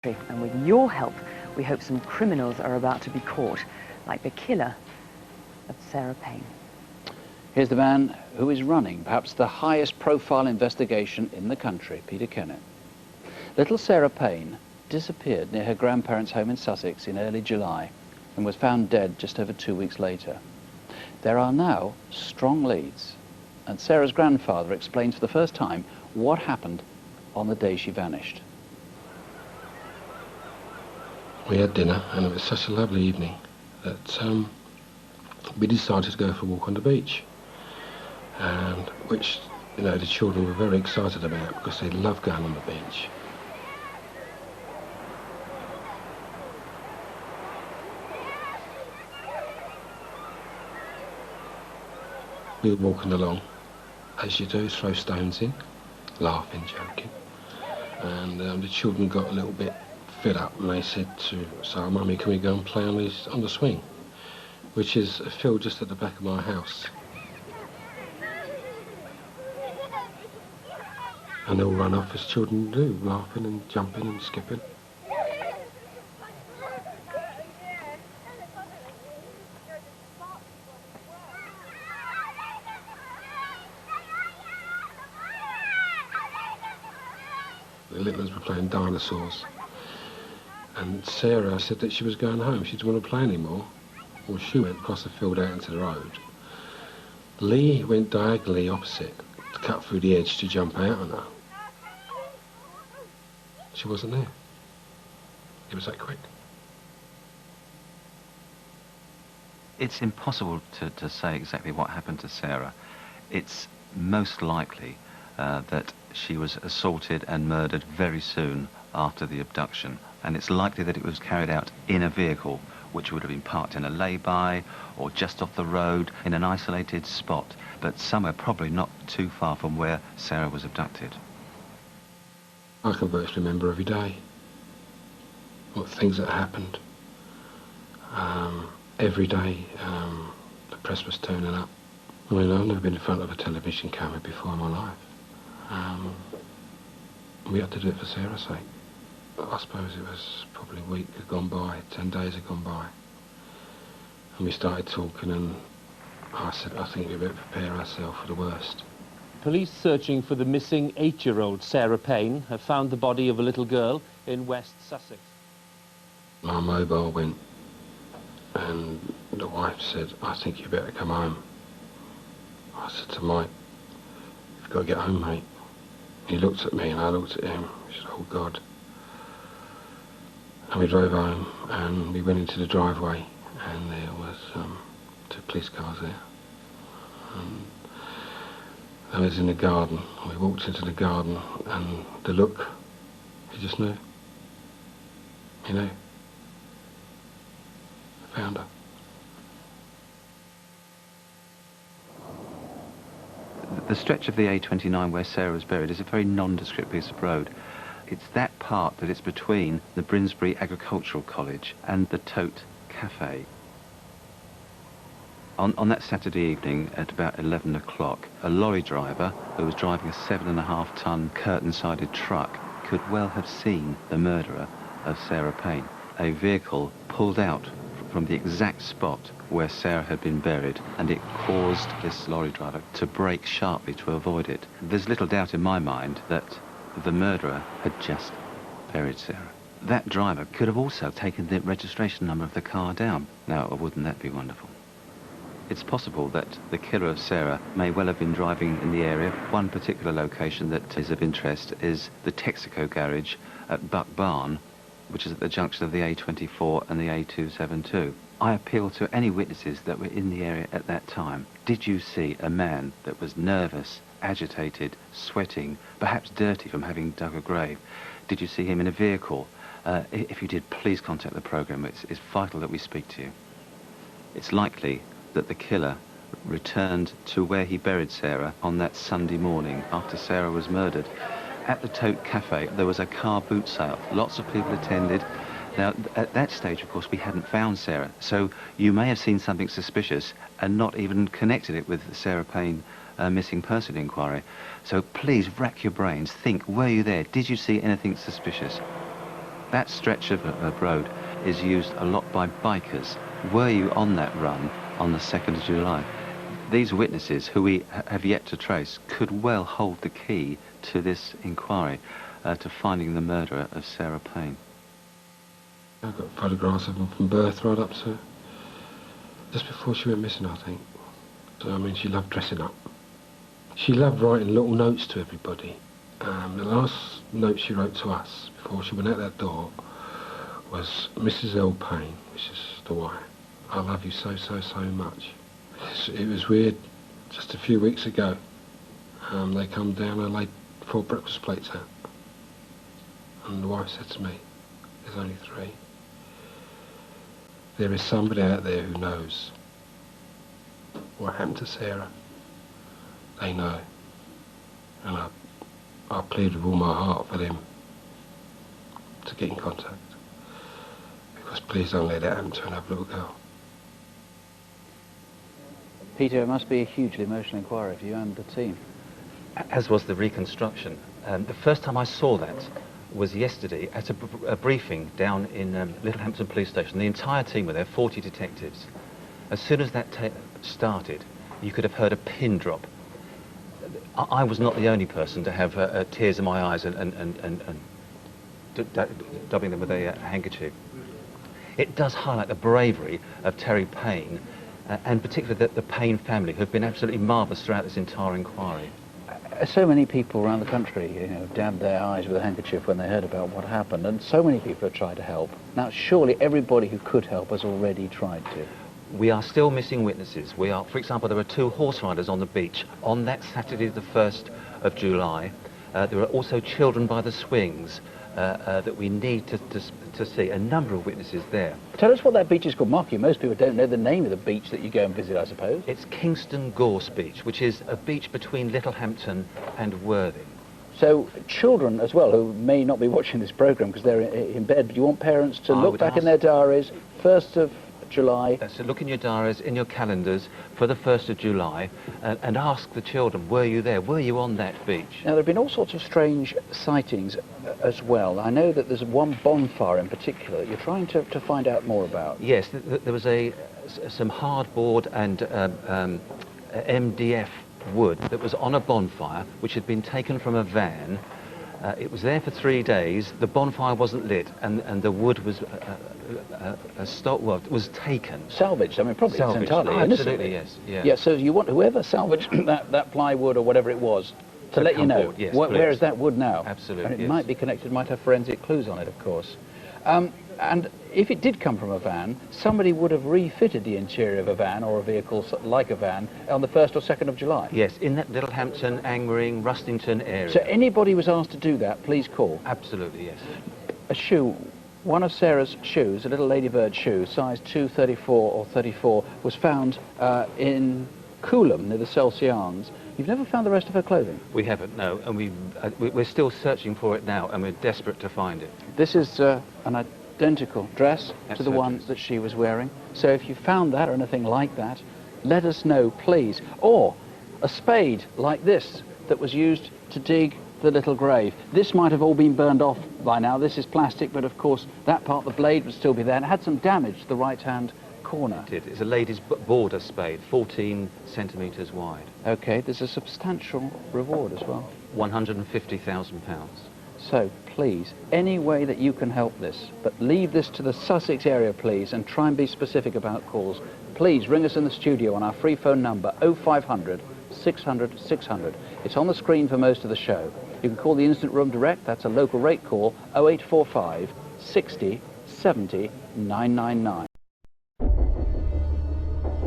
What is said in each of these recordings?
And with your help, we hope some criminals are about to be caught, like the killer of Sarah Payne. Here's the man who is running perhaps the highest profile investigation in the country, Peter Kennett. Little Sarah Payne disappeared near her grandparents' home in Sussex in early July and was found dead just over 2 weeks later. There are now strong leads, and Sarah's grandfather explains for the first time what happened on the day she vanished. We had dinner, and it was such a lovely evening that we decided to go for a walk on the beach, and which, you know, the children were very excited about because they love going on the beach. We were walking along, as you do, throw stones in, laughing, joking, and the children got a little bit fed up, and they said to Sarah, "Mummy, can we go and play on the swing?" Which is a field just at the back of my house. And they all run off as children do, laughing and jumping and skipping. The little ones were playing dinosaurs. And Sarah said that she was going home. She didn't want to play anymore. Well, she went across the field out into the road. Lee went diagonally opposite to cut through the edge to jump out on her. She wasn't there. It was that quick. It's impossible to say exactly what happened to Sarah. It's most likely that she was assaulted and murdered very soon after the abduction, and it's likely that it was carried out in a vehicle which would have been parked in a lay-by or just off the road in an isolated spot, but somewhere probably not too far from where Sarah was abducted. I can virtually remember every day what things that happened. Every day the press was turning up. I mean, I've never been in front of a television camera before in my life. We had to do it for Sarah's sake. I suppose it was probably a week had gone by, 10 days had gone by. And we started talking, and I said, I think we better prepare ourselves for the worst. Police searching for the missing 8-year-old Sarah Payne have found the body of a little girl in West Sussex. My mobile went, and the wife said, I think you better come home. I said to Mike, you've got to get home, mate. He looked at me and I looked at him. He said, oh God. And we drove home and we went into the driveway, and there was 2 police cars there. And I was in the garden. We walked into the garden, and the look, you just knew. You know. I found her. The stretch of the A29 where Sarah was buried is a very nondescript piece of road. It's that part that is between the Brinsbury Agricultural College and the Tote Cafe. On that Saturday evening at about 11 o'clock, a lorry driver who was driving a 7.5-ton curtain-sided truck could well have seen the murderer of Sarah Payne. A vehicle pulled out from the exact spot where Sarah had been buried, and it caused this lorry driver to brake sharply to avoid it. There's little doubt in my mind that the murderer had just buried Sarah. That driver could have also taken the registration number of the car down. Now, wouldn't that be wonderful? It's possible that the killer of Sarah may well have been driving in the area. One particular location that is of interest is the Texaco garage at Buck Barn, which is at the junction of the A24 and the A272. I appeal to any witnesses that were in the area at that time. Did you see a man that was nervous, agitated, sweating, perhaps dirty from having dug a grave? Did you see him in a vehicle? If you did, please contact the programme. It's vital that we speak to you. It's likely that the killer returned to where he buried Sarah on that Sunday morning after Sarah was murdered. At the Tote Cafe, there was a car boot sale. Lots of people attended. Now, at that stage, of course, we hadn't found Sarah, so you may have seen something suspicious and not even connected it with the Sarah Payne missing person inquiry. So please rack your brains, think, were you there? Did you see anything suspicious? That stretch of road is used a lot by bikers. Were you on that run on the 2nd of July? These witnesses, who we have yet to trace, could well hold the key to this inquiry, to finding the murderer of Sarah Payne. I've got photographs of them from birth right up to just before she went missing, I think. So, I mean, she loved dressing up. She loved writing little notes to everybody. The last note she wrote to us before she went out that door was, Mrs. L. Payne, which is the wife, I love you so, so, so much. It was weird. Just a few weeks ago, they come down and laid 4 breakfast plates out. And the wife said to me, there's only 3. There is somebody out there who knows what happened to Sarah. They know. And I plead with all my heart for them to get in contact. Because please don't let it happen to another little girl. Peter, it must be a hugely emotional inquiry for you and the team. As was the reconstruction. The first time I saw that was yesterday at a briefing down in Littlehampton Police Station. The entire team were there, 40 detectives. As soon as that started, you could have heard a pin drop. I was not the only person to have tears in my eyes and dabbing them with a handkerchief. It does highlight the bravery of Terry Payne, and particularly the Payne family, who've been absolutely marvellous throughout this entire inquiry. So many people around the country, you know, dabbed their eyes with a handkerchief when they heard about what happened, and so many people have tried to help. Now, surely everybody who could help has already tried to. We are still missing witnesses. For example, there were 2 horse riders on the beach on that Saturday, the 1st of July. There are also children by the swings that we need to see. A number of witnesses there. Tell us what that beach is called. Marky, most people don't know the name of the beach that you go and visit, I suppose. It's Kingston Gorse Beach, which is a beach between Littlehampton and Worthing. So children as well, who may not be watching this programme because they're in bed, but you want parents to look back in their diaries, 1st of July. So look in your diaries, in your calendars for the 1st of July and ask the children, were you there? Were you on that beach? Now, there have been all sorts of strange sightings as well. I know that there's one bonfire in particular that you're trying to find out more about. Yes, there was some hardboard and MDF wood that was on a bonfire which had been taken from a van. It was there for 3 days. The bonfire wasn't lit, and the wood was was taken. Salvaged. I mean, probably salvaged. Entirely Absolutely, innocently. yes. Yeah. So you want whoever salvaged that plywood or whatever it was to let you know. Forward, yes, where is that wood now? Absolutely. And it might be connected. Might have forensic clues on it, of course. And if it did come from a van, somebody would have refitted the interior of a van or a vehicle like a van on the 1st or 2nd of July. Yes, in that Littlehampton, Angmering, Rustington area. So anybody was asked to do that, please call. Absolutely, yes. A shoe, one of Sarah's shoes, a little ladybird shoe, size 234 or 34, was found in Coolham near the Celsians. You've never found the rest of her clothing? We haven't, no, and we're still searching for it now, and we're desperate to find it. This is an identical dress to the one that she was wearing. So if you found that or anything like that, let us know, please. Or a spade like this that was used to dig the little grave. This might have all been burned off by now. This is plastic, but of course that part, the blade, would still be there. And it had some damage to the right-hand corner. It did. It's a lady's border spade, 14 centimetres wide. Okay, there's a substantial reward as well. £150,000. So please, any way that you can help this, but leave this to the Sussex area, please, and try and be specific about calls. Please ring us in the studio on our free phone number 0500 600 600. It's on the screen for most of the show. You can call the Instant Room direct. That's a local rate call, 0845 60 70 999.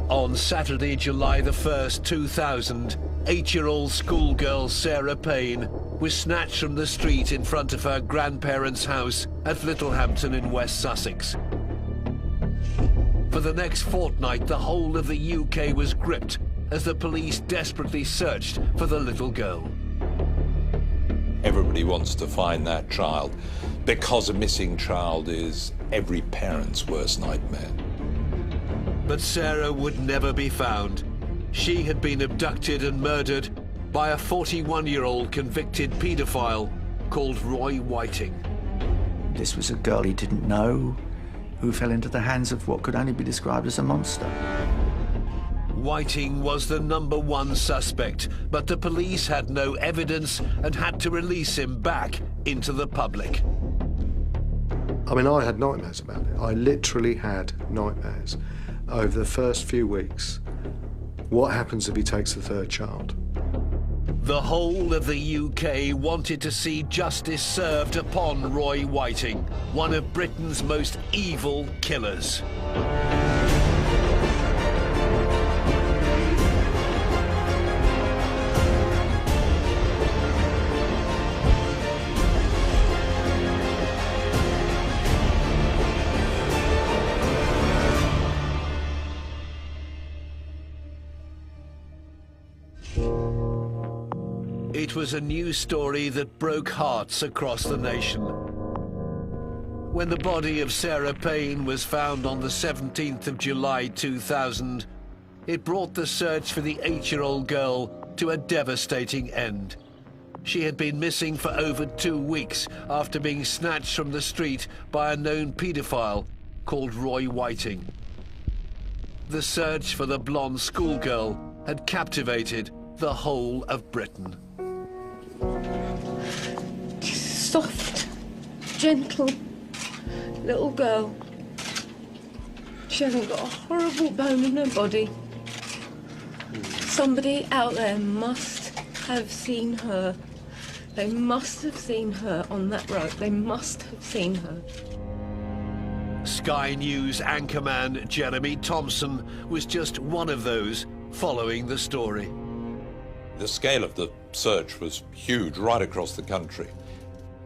On Saturday, July the 1st, 2000, 8-year-old schoolgirl Sarah Payne was snatched from the street in front of her grandparents' house at Littlehampton in West Sussex. For the next fortnight, the whole of the UK was gripped as the police desperately searched for the little girl. Everybody wants to find that child because a missing child is every parent's worst nightmare. But Sarah would never be found. She had been abducted and murdered by a 41-year-old convicted paedophile called Roy Whiting. This was a girl he didn't know, who fell into the hands of what could only be described as a monster. Whiting was the #1 suspect, but the police had no evidence and had to release him back into the public. I mean, I had nightmares about it. I literally had nightmares over the first few weeks. What happens if he takes the third child? The whole of the UK wanted to see justice served upon Roy Whiting, one of Britain's most evil killers. It was a news story that broke hearts across the nation. When the body of Sarah Payne was found on the 17th of July 2000, it brought the search for the 8-year-old girl to a devastating end. She had been missing for over 2 weeks after being snatched from the street by a known paedophile called Roy Whiting. The search for the blonde schoolgirl had captivated the whole of Britain. Soft, gentle little girl. She hasn't got a horrible bone in her body. Somebody out there must have seen her. They must have seen her on that road. They must have seen her. Sky News anchorman Jeremy Thompson was just one of those following the story. The scale of the search was huge right across the country.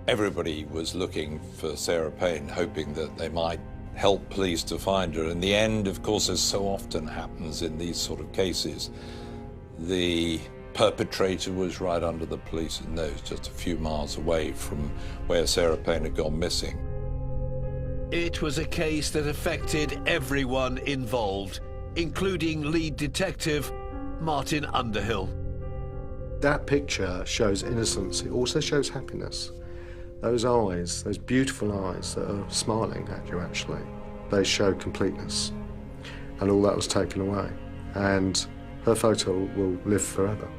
Everybody was looking for Sarah Payne, hoping that they might help police to find her. In the end, of course, as so often happens in these sort of cases, the perpetrator was right under the police's nose, just a few miles away from where Sarah Payne had gone missing. It was a case that affected everyone involved, including lead detective Martin Underhill. That picture shows innocence. It also shows happiness. Those eyes, those beautiful eyes that are smiling at you, actually, they show completeness. And all that was taken away. And her photo will live forever.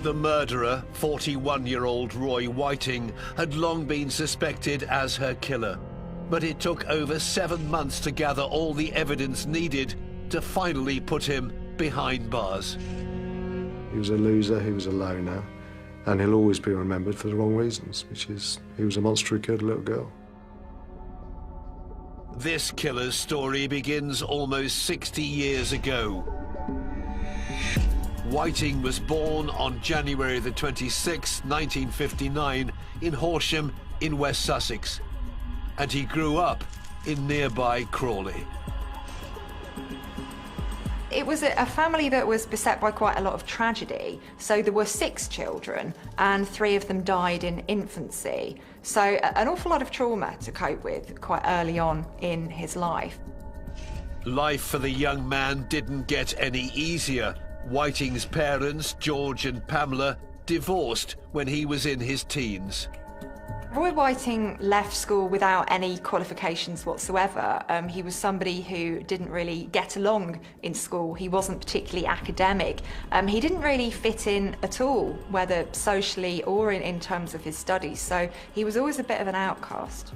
The murderer, 41-year-old Roy Whiting, had long been suspected as her killer. But it took over 7 months to gather all the evidence needed to finally put him behind bars. He was a loser, he was a loner, and he'll always be remembered for the wrong reasons, which is he was a monster who killed a little girl. This killer's story begins almost 60 years ago. Whiting was born on January the 26th, 1959, in Horsham in West Sussex, and he grew up in nearby Crawley. It was a family that was beset by quite a lot of tragedy. So there were 6 children and 3 of them died in infancy. So an awful lot of trauma to cope with quite early on in his life. Life for the young man didn't get any easier. Whiting's parents, George and Pamela, divorced when he was in his teens. Roy Whiting left school without any qualifications whatsoever. He was somebody who didn't really get along in school. He wasn't particularly academic. He didn't really fit in at all, whether socially or in terms of his studies, so he was always a bit of an outcast.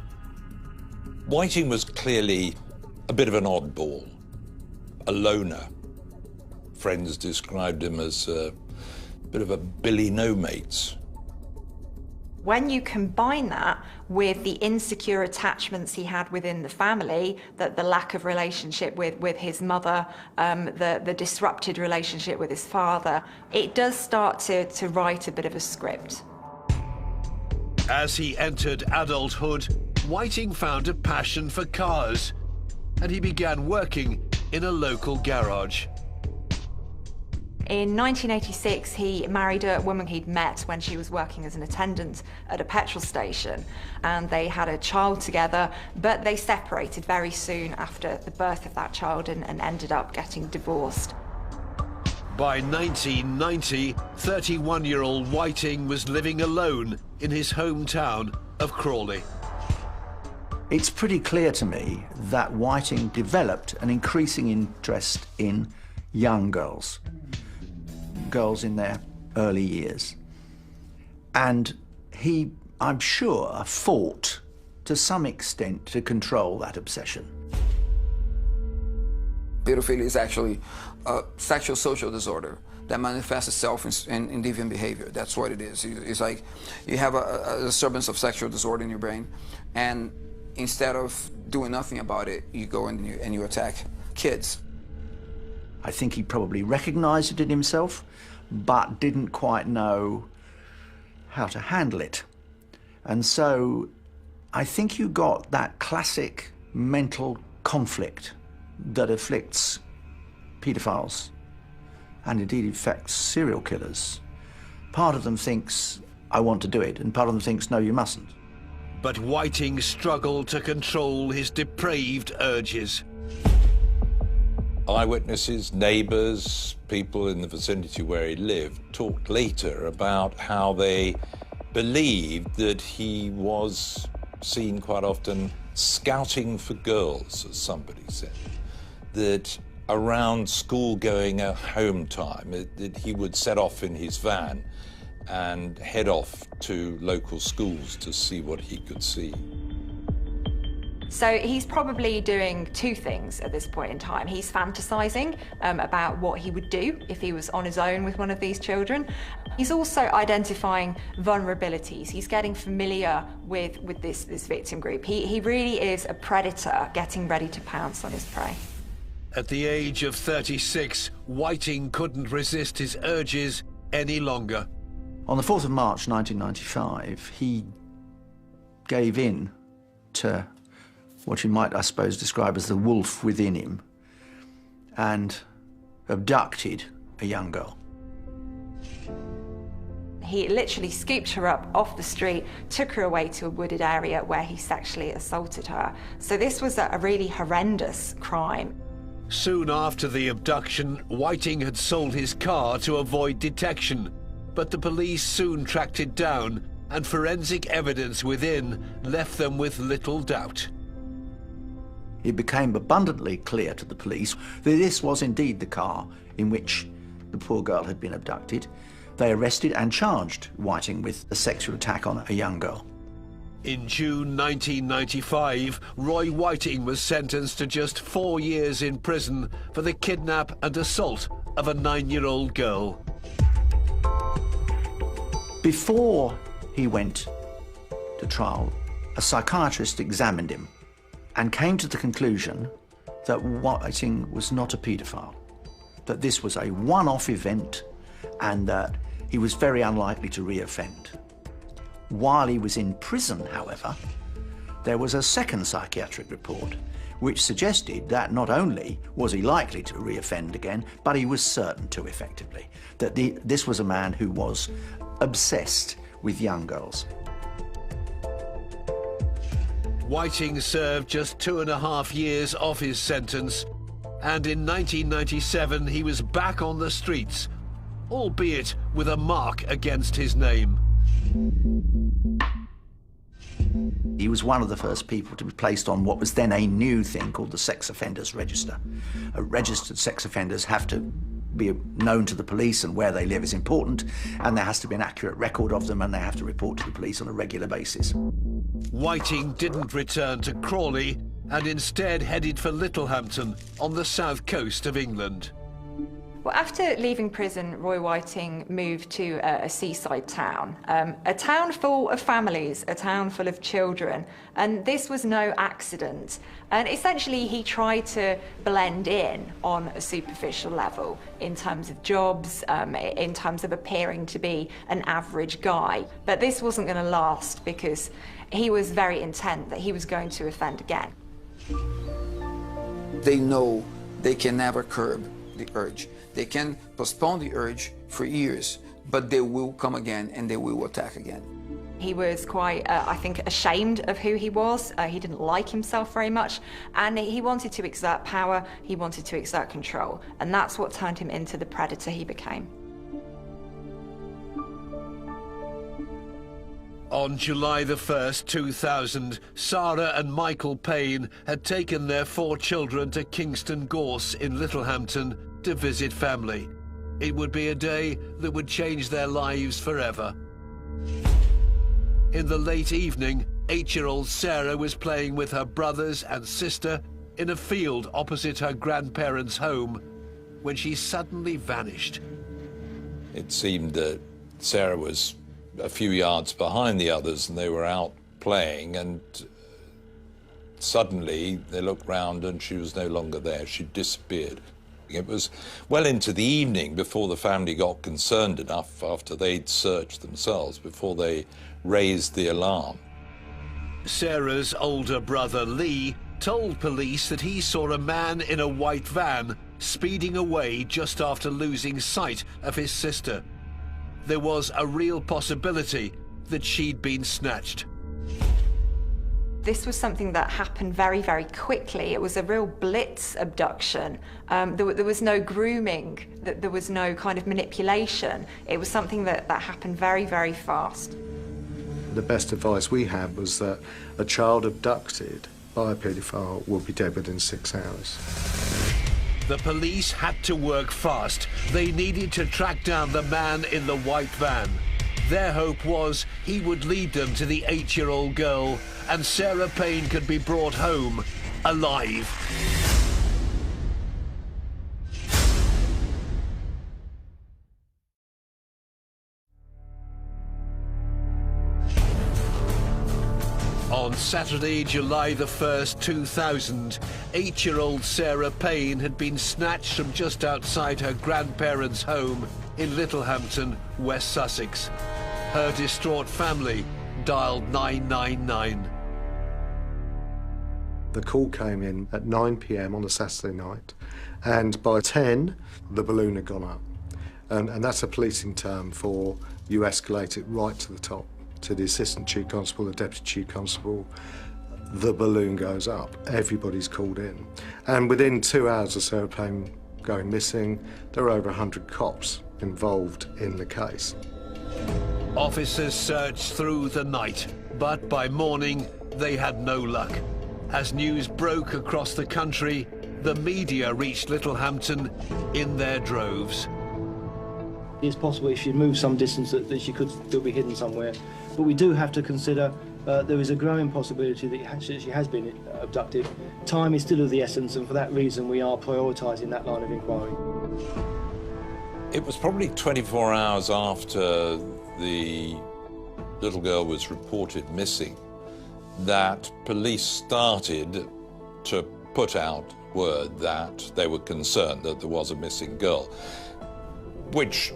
Whiting was clearly a bit of an oddball, a loner. Friends described him as a bit of a Billy No-Mates. When you combine that with the insecure attachments he had within the family, the lack of relationship with his mother, the disrupted relationship with his father, it does start to write a bit of a script. As he entered adulthood, Whiting found a passion for cars, and he began working in a local garage. In 1986, he married a woman he'd met when she was working as an attendant at a petrol station, and they had a child together, but they separated very soon after the birth of that child and ended up getting divorced. By 1990, 31-year-old Whiting was living alone in his hometown of Crawley. It's pretty clear to me that Whiting developed an increasing interest in young girls, girls in their early years. And he, I'm sure, fought to some extent to control that obsession. Pedophilia is actually a sexual social disorder that manifests itself in deviant behavior. That's what it is. It's like you have a disturbance of sexual disorder in your brain, and instead of doing nothing about it, you go and you attack kids. I think he probably recognized it in himself, but didn't quite know how to handle it. And so I think you got that classic mental conflict that afflicts paedophiles, and indeed affects serial killers. Part of them thinks, I want to do it, and part of them thinks, no, you mustn't. But Whiting struggled to control his depraved urges. Eyewitnesses, neighbours, people in the vicinity where he lived talked later about how they believed that he was seen quite often scouting for girls, as somebody said. That around school-going at home time, that he would set off in his van and head off to local schools to see what he could see. So he's probably doing two things at this point in time. He's fantasizing about what he would do if he was on his own with one of these children. He's also identifying vulnerabilities. He's getting familiar with this victim group. He really is a predator getting ready to pounce on his prey. At the age of 36, Whiting couldn't resist his urges any longer. On the 4th of March 1995, he gave in to what you might, I suppose, describe as the wolf within him, and abducted a young girl. He literally scooped her up off the street, took her away to a wooded area where he sexually assaulted her. So this was a really horrendous crime. Soon after the abduction, Whiting had sold his car to avoid detection, but the police soon tracked it down, and forensic evidence within left them with little doubt. It became abundantly clear to the police that this was indeed the car in which the poor girl had been abducted. They arrested and charged Whiting with a sexual attack on a young girl. In June 1995, Roy Whiting was sentenced to just 4 years in prison for the kidnap and assault of a 9-year-old girl. Before he went to trial, a psychiatrist examined him and came to the conclusion that Whiting was not a paedophile, that this was a one-off event and that he was very unlikely to reoffend. While he was in prison, however, there was a second psychiatric report which suggested that not only was he likely to reoffend again, but he was certain to, effectively, that this was a man who was obsessed with young girls. Whiting served just 2.5 years off his sentence, and in 1997 he was back on the streets, albeit with a mark against his name. He was one of the first people to be placed on what was then a new thing called the Sex Offenders Register. Registered sex offenders have to be known to the police, and where they live is important, and there has to be an accurate record of them, and they have to report to the police on a regular basis. Whiting didn't return to Crawley and instead headed for Littlehampton on the south coast of England. Well, after leaving prison, Roy Whiting moved to a seaside town, a town full of families, a town full of children, and this was no accident. And essentially, he tried to blend in on a superficial level in terms of jobs, in terms of appearing to be an average guy. But this wasn't going to last because he was very intent that he was going to offend again. They know they can never curb the urge. They can postpone the urge for years, but they will come again and they will attack again. He was quite, I think, ashamed of who he was. He didn't like himself very much, and he wanted to exert power, he wanted to exert control, and that's what turned him into the predator he became. On July the 1st, 2000, Sarah and Michael Payne had taken their 4 children to Kingston Gorse in Littlehampton to visit family. It would be a day that would change their lives forever. In the late evening, 8-year-old Sarah was playing with her brothers and sister in a field opposite her grandparents' home when she suddenly vanished. It seemed that Sarah was a few yards behind the others and they were out playing, and suddenly they looked round and she was no longer there. She disappeared. It was well into the evening before the family got concerned enough, after they'd searched themselves, before they raised the alarm. Sarah's older brother Lee told police that he saw a man in a white van speeding away just after losing sight of his sister. There was a real possibility that she'd been snatched. This was something that happened very, very quickly. It was a real blitz abduction. There was no grooming, there was no kind of manipulation. It was something that happened very, very fast. The best advice we had was that a child abducted by a paedophile would be dead within 6 hours. The police had to work fast. They needed to track down the man in the white van. Their hope was he would lead them to the 8-year-old girl and Sarah Payne could be brought home alive. On Saturday, July the 1st, 2000, 8-year-old Sarah Payne had been snatched from just outside her grandparents' home in Littlehampton, West Sussex. Her distraught family dialed 999. The call came in at 9 p.m. on a Saturday night, and by 10, the balloon had gone up. And that's a policing term for you escalate it right to the top, to the assistant chief constable, the deputy chief constable. The balloon goes up, everybody's called in. And within 2 hours of Sarah Payne going missing, there were over 100 cops involved in the case. Officers searched through the night, but by morning they had no luck. As news broke across the country, the media reached Littlehampton in their droves. It's possible if she'd moved some distance that she could still be hidden somewhere. But we do have to consider there is a growing possibility that she has been abducted. Time is still of the essence, and for that reason we are prioritising that line of inquiry. It was probably 24 hours after the little girl was reported missing that police started to put out word that they were concerned that there was a missing girl, which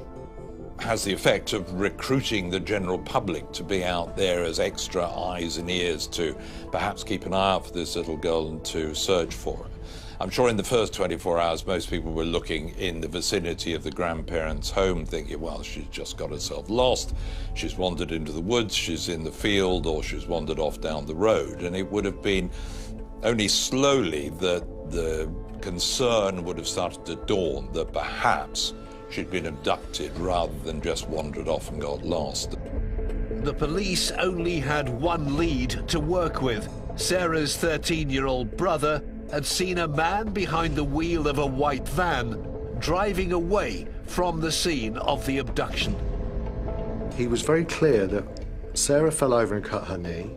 has the effect of recruiting the general public to be out there as extra eyes and ears to perhaps keep an eye out for this little girl and to search for her. I'm sure in the first 24 hours most people were looking in the vicinity of the grandparents' home thinking, well, she's just got herself lost, she's wandered into the woods, she's in the field, or she's wandered off down the road. And it would have been only slowly that the concern would have started to dawn that perhaps she'd been abducted rather than just wandered off and got lost. The police only had one lead to work with. Sarah's 13-year-old brother had seen a man behind the wheel of a white van driving away from the scene of the abduction. He was very clear that Sarah fell over and cut her knee.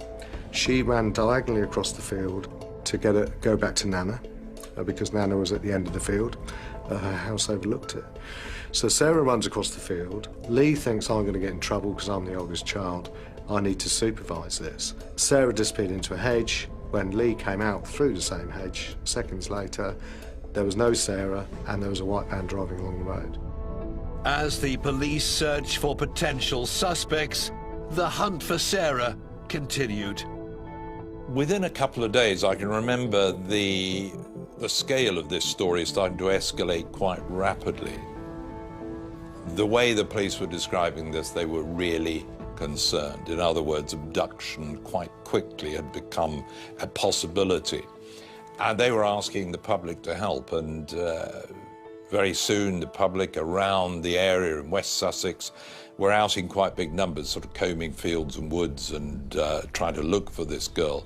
She ran diagonally across the field to go back to Nana, because Nana was at the end of the field. Her house overlooked it. So Sarah runs across the field. Lee thinks, I'm going to get in trouble because I'm the oldest child. I need to supervise this. Sarah disappeared into a hedge. When Lee came out through the same hedge, seconds later, there was no Sarah and there was a white van driving along the road. As the police searched for potential suspects, the hunt for Sarah continued. Within a couple of days, I can remember the scale of this story starting to escalate quite rapidly. The way the police were describing this, they were really concerned. In other words, abduction quite quickly had become a possibility. And they were asking the public to help, and very soon the public around the area in West Sussex were out in quite big numbers, sort of combing fields and woods and trying to look for this girl.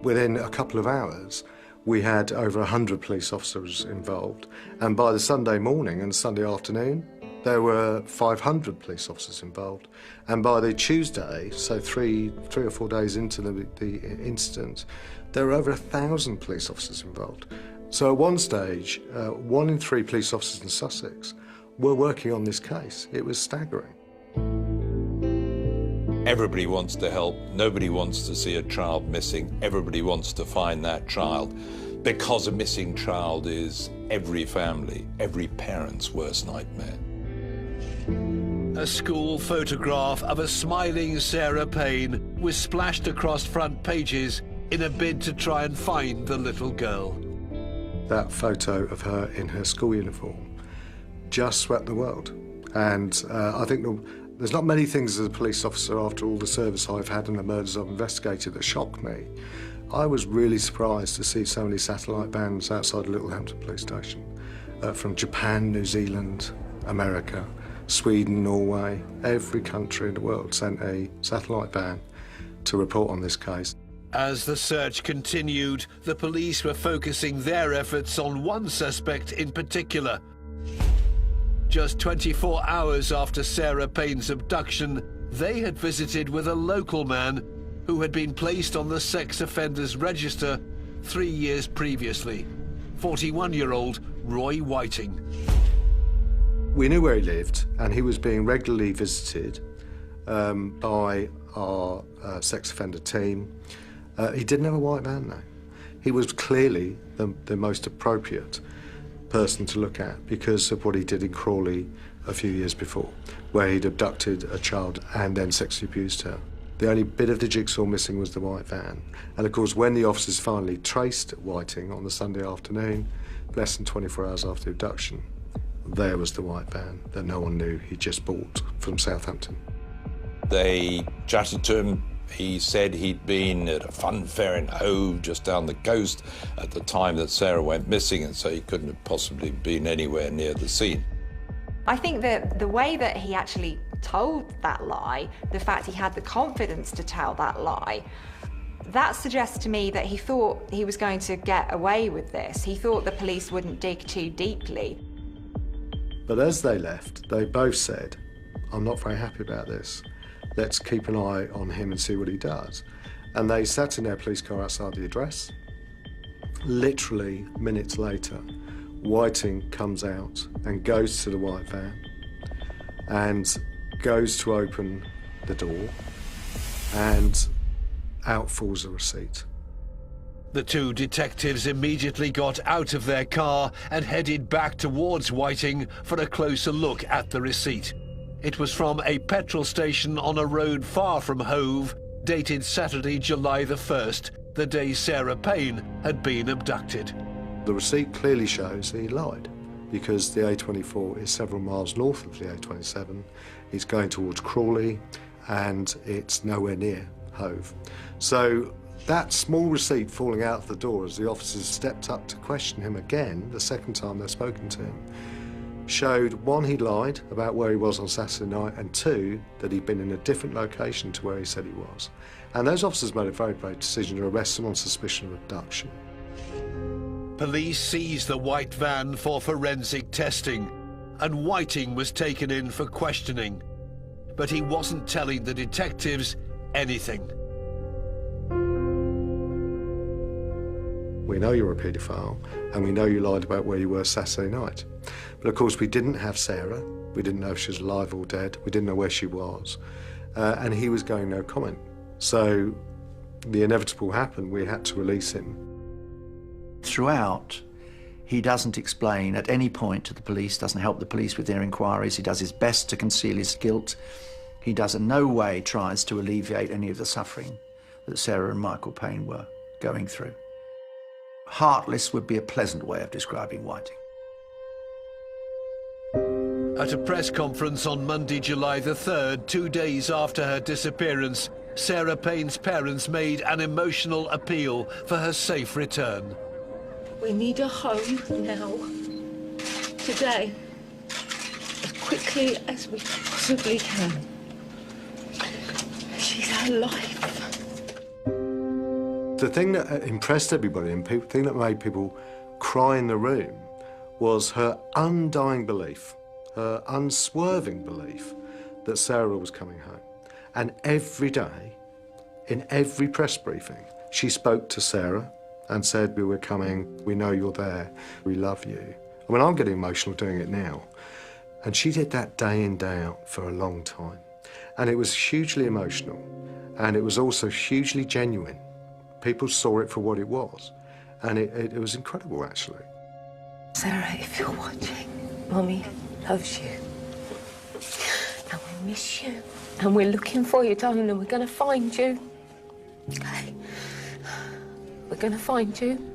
Within a couple of hours, we had over 100 police officers involved, and by the Sunday morning and Sunday afternoon, there were 500 police officers involved. And by the Tuesday, so three or 4 days into the incident, there were over 1,000 police officers involved. So at one stage, 1 in 3 police officers in Sussex were working on this case. It was staggering. Everybody wants to help. Nobody wants to see a child missing. Everybody wants to find that child, because a missing child is every family, every parent's worst nightmare. A school photograph of a smiling Sarah Payne was splashed across front pages in a bid to try and find the little girl. That photo of her in her school uniform just swept the world. And I think there's not many things as a police officer, after all the service I've had and the murders I've investigated, that shocked me. I was really surprised to see so many satellite vans outside Littlehampton police station, from Japan, New Zealand, America, Sweden, Norway. Every country in the world sent a satellite van to report on this case. As the search continued, the police were focusing their efforts on one suspect in particular. Just 24 hours after Sarah Payne's abduction, they had visited with a local man who had been placed on the sex offenders register 3 years previously, 41-year-old Roy Whiting. We knew where he lived, and he was being regularly visited by our sex offender team. He didn't have a white van, though. He was clearly the most appropriate person to look at because of what he did in Crawley a few years before, where he'd abducted a child and then sexually abused her. The only bit of the jigsaw missing was the white van. And of course, when the officers finally traced Whiting on the Sunday afternoon, less than 24 hours after the abduction, there was the white van that no one knew he'd just bought from Southampton. They chatted to him. He said he'd been at a fun fair in Hove, just down the coast, at the time that Sarah went missing, and so he couldn't have possibly been anywhere near the scene. I think that the way that he actually told that lie, the fact he had the confidence to tell that lie, that suggests to me that he thought he was going to get away with this. He thought the police wouldn't dig too deeply. But as they left, they both said, "I'm not very happy about this. Let's keep an eye on him and see what he does." And they sat in their police car outside the address. Literally minutes later, Whiting comes out and goes to the white van and goes to open the door, and out falls a receipt. The two detectives immediately got out of their car and headed back towards Whiting for a closer look at the receipt. It was from a petrol station on a road far from Hove, dated Saturday, July the 1st, the day Sarah Payne had been abducted. The receipt clearly shows that he lied, because the A24 is several miles north of the A27. He's going towards Crawley, and it's nowhere near Hove. So that small receipt falling out of the door as the officers stepped up to question him again, the second time they'd spoken to him, showed, one, he lied about where he was on Saturday night, and two, that he'd been in a different location to where he said he was. And those officers made a very brave decision to arrest him on suspicion of abduction. Police seized the white van for forensic testing, and Whiting was taken in for questioning. But he wasn't telling the detectives anything. We know you're a paedophile, and we know you lied about where you were Saturday night. But of course, we didn't have Sarah. We didn't know if she was alive or dead. We didn't know where she was. And he was going no comment. So the inevitable happened. We had to release him. Throughout, he doesn't explain at any point to the police, doesn't help the police with their inquiries. He does his best to conceal his guilt. He does in no way tries to alleviate any of the suffering that Sarah and Michael Payne were going through. Heartless would be a pleasant way of describing Whiting. At a press conference on Monday, July the 3rd, 2 days after her disappearance, Sarah Payne's parents made an emotional appeal for her safe return. We need a home now, today, as quickly quickly as we possibly can. She's alive. The thing that impressed everybody and the thing that made people cry in the room was her undying belief, her unswerving belief that Sarah was coming home. And every day, in every press briefing, she spoke to Sarah and said, "We're coming, we know you're there, we love you." I mean, I'm getting emotional doing it now. And she did that day in, day out for a long time. And it was hugely emotional, and it was also hugely genuine. People saw it for what it was, and it was incredible, actually. Sarah, if you're watching, Mummy loves you. And we miss you. And we're looking for you, darling, and we're going to find you. Okay? We're going to find you.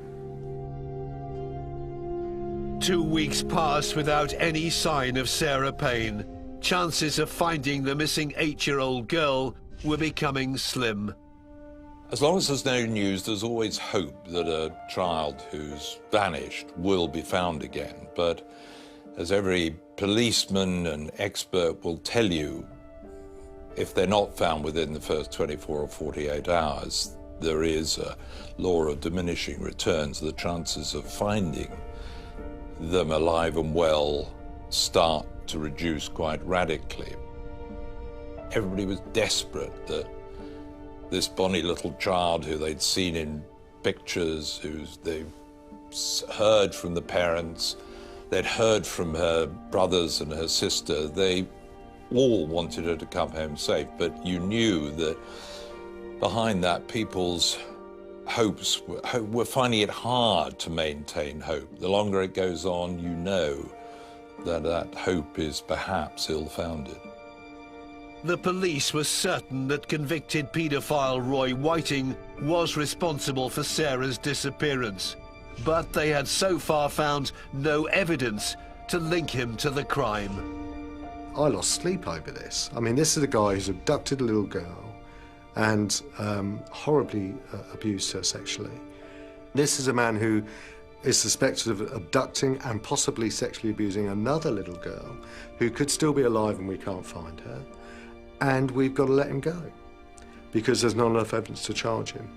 2 weeks passed without any sign of Sarah Payne. Chances of finding the missing 8-year-old girl were becoming slim. As long as there's no news, there's always hope that a child who's vanished will be found again. But as every policeman and expert will tell you, if they're not found within the first 24 or 48 hours, there is a law of diminishing returns. The chances of finding them alive and well start to reduce quite radically. Everybody was desperate that this bonny little child who they'd seen in pictures, who they heard from the parents, they'd heard from her brothers and her sister, they all wanted her to come home safe, but you knew that behind that people's hopes were finding it hard to maintain hope. The longer it goes on, you know that that hope is perhaps ill-founded. The police were certain that convicted paedophile Roy Whiting was responsible for Sarah's disappearance, but they had so far found no evidence to link him to the crime. I lost sleep over this. I mean, this is a guy who's abducted a little girl and horribly abused her sexually. This is a man who is suspected of abducting and possibly sexually abusing another little girl who could still be alive and we can't find her. And we've got to let him go because there's not enough evidence to charge him.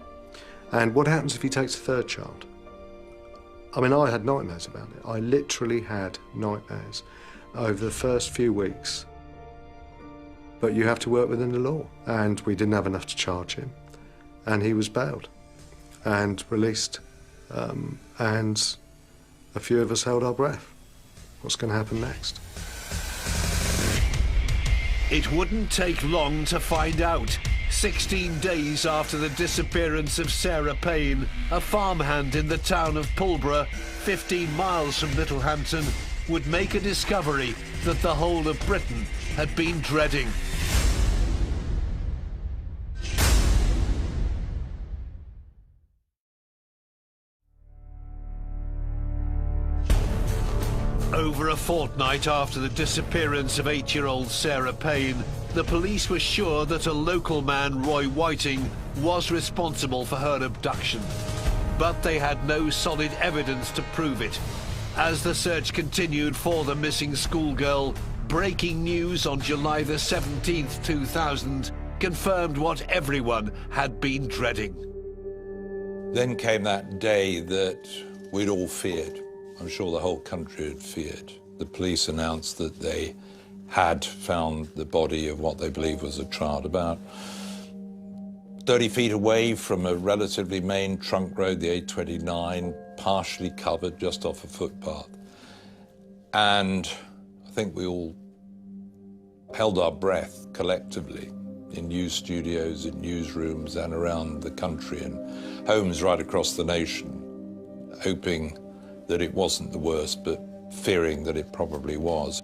And what happens if he takes a third child? I mean, I had nightmares about it. I literally had nightmares over the first few weeks. But you have to work within the law. And we didn't have enough to charge him. And he was bailed and released. And a few of us held our breath. What's going to happen next? It wouldn't take long to find out. 16 days after the disappearance of Sarah Payne, a farmhand in the town of Pulborough, 15 miles from Littlehampton, would make a discovery that the whole of Britain had been dreading. Over a fortnight after the disappearance of 8-year-old Sarah Payne, the police were sure that a local man, Roy Whiting, was responsible for her abduction. But they had no solid evidence to prove it. As the search continued for the missing schoolgirl, breaking news on July the 17th, 2000, confirmed what everyone had been dreading. Then came that day that we'd all feared. I'm sure the whole country had feared. The police announced that they had found the body of what they believed was a child about 30 feet away from a relatively main trunk road, the A29, partially covered just off a footpath. And I think we all held our breath collectively in news studios, in newsrooms and around the country and homes right across the nation, hoping that it wasn't the worst, but fearing that it probably was.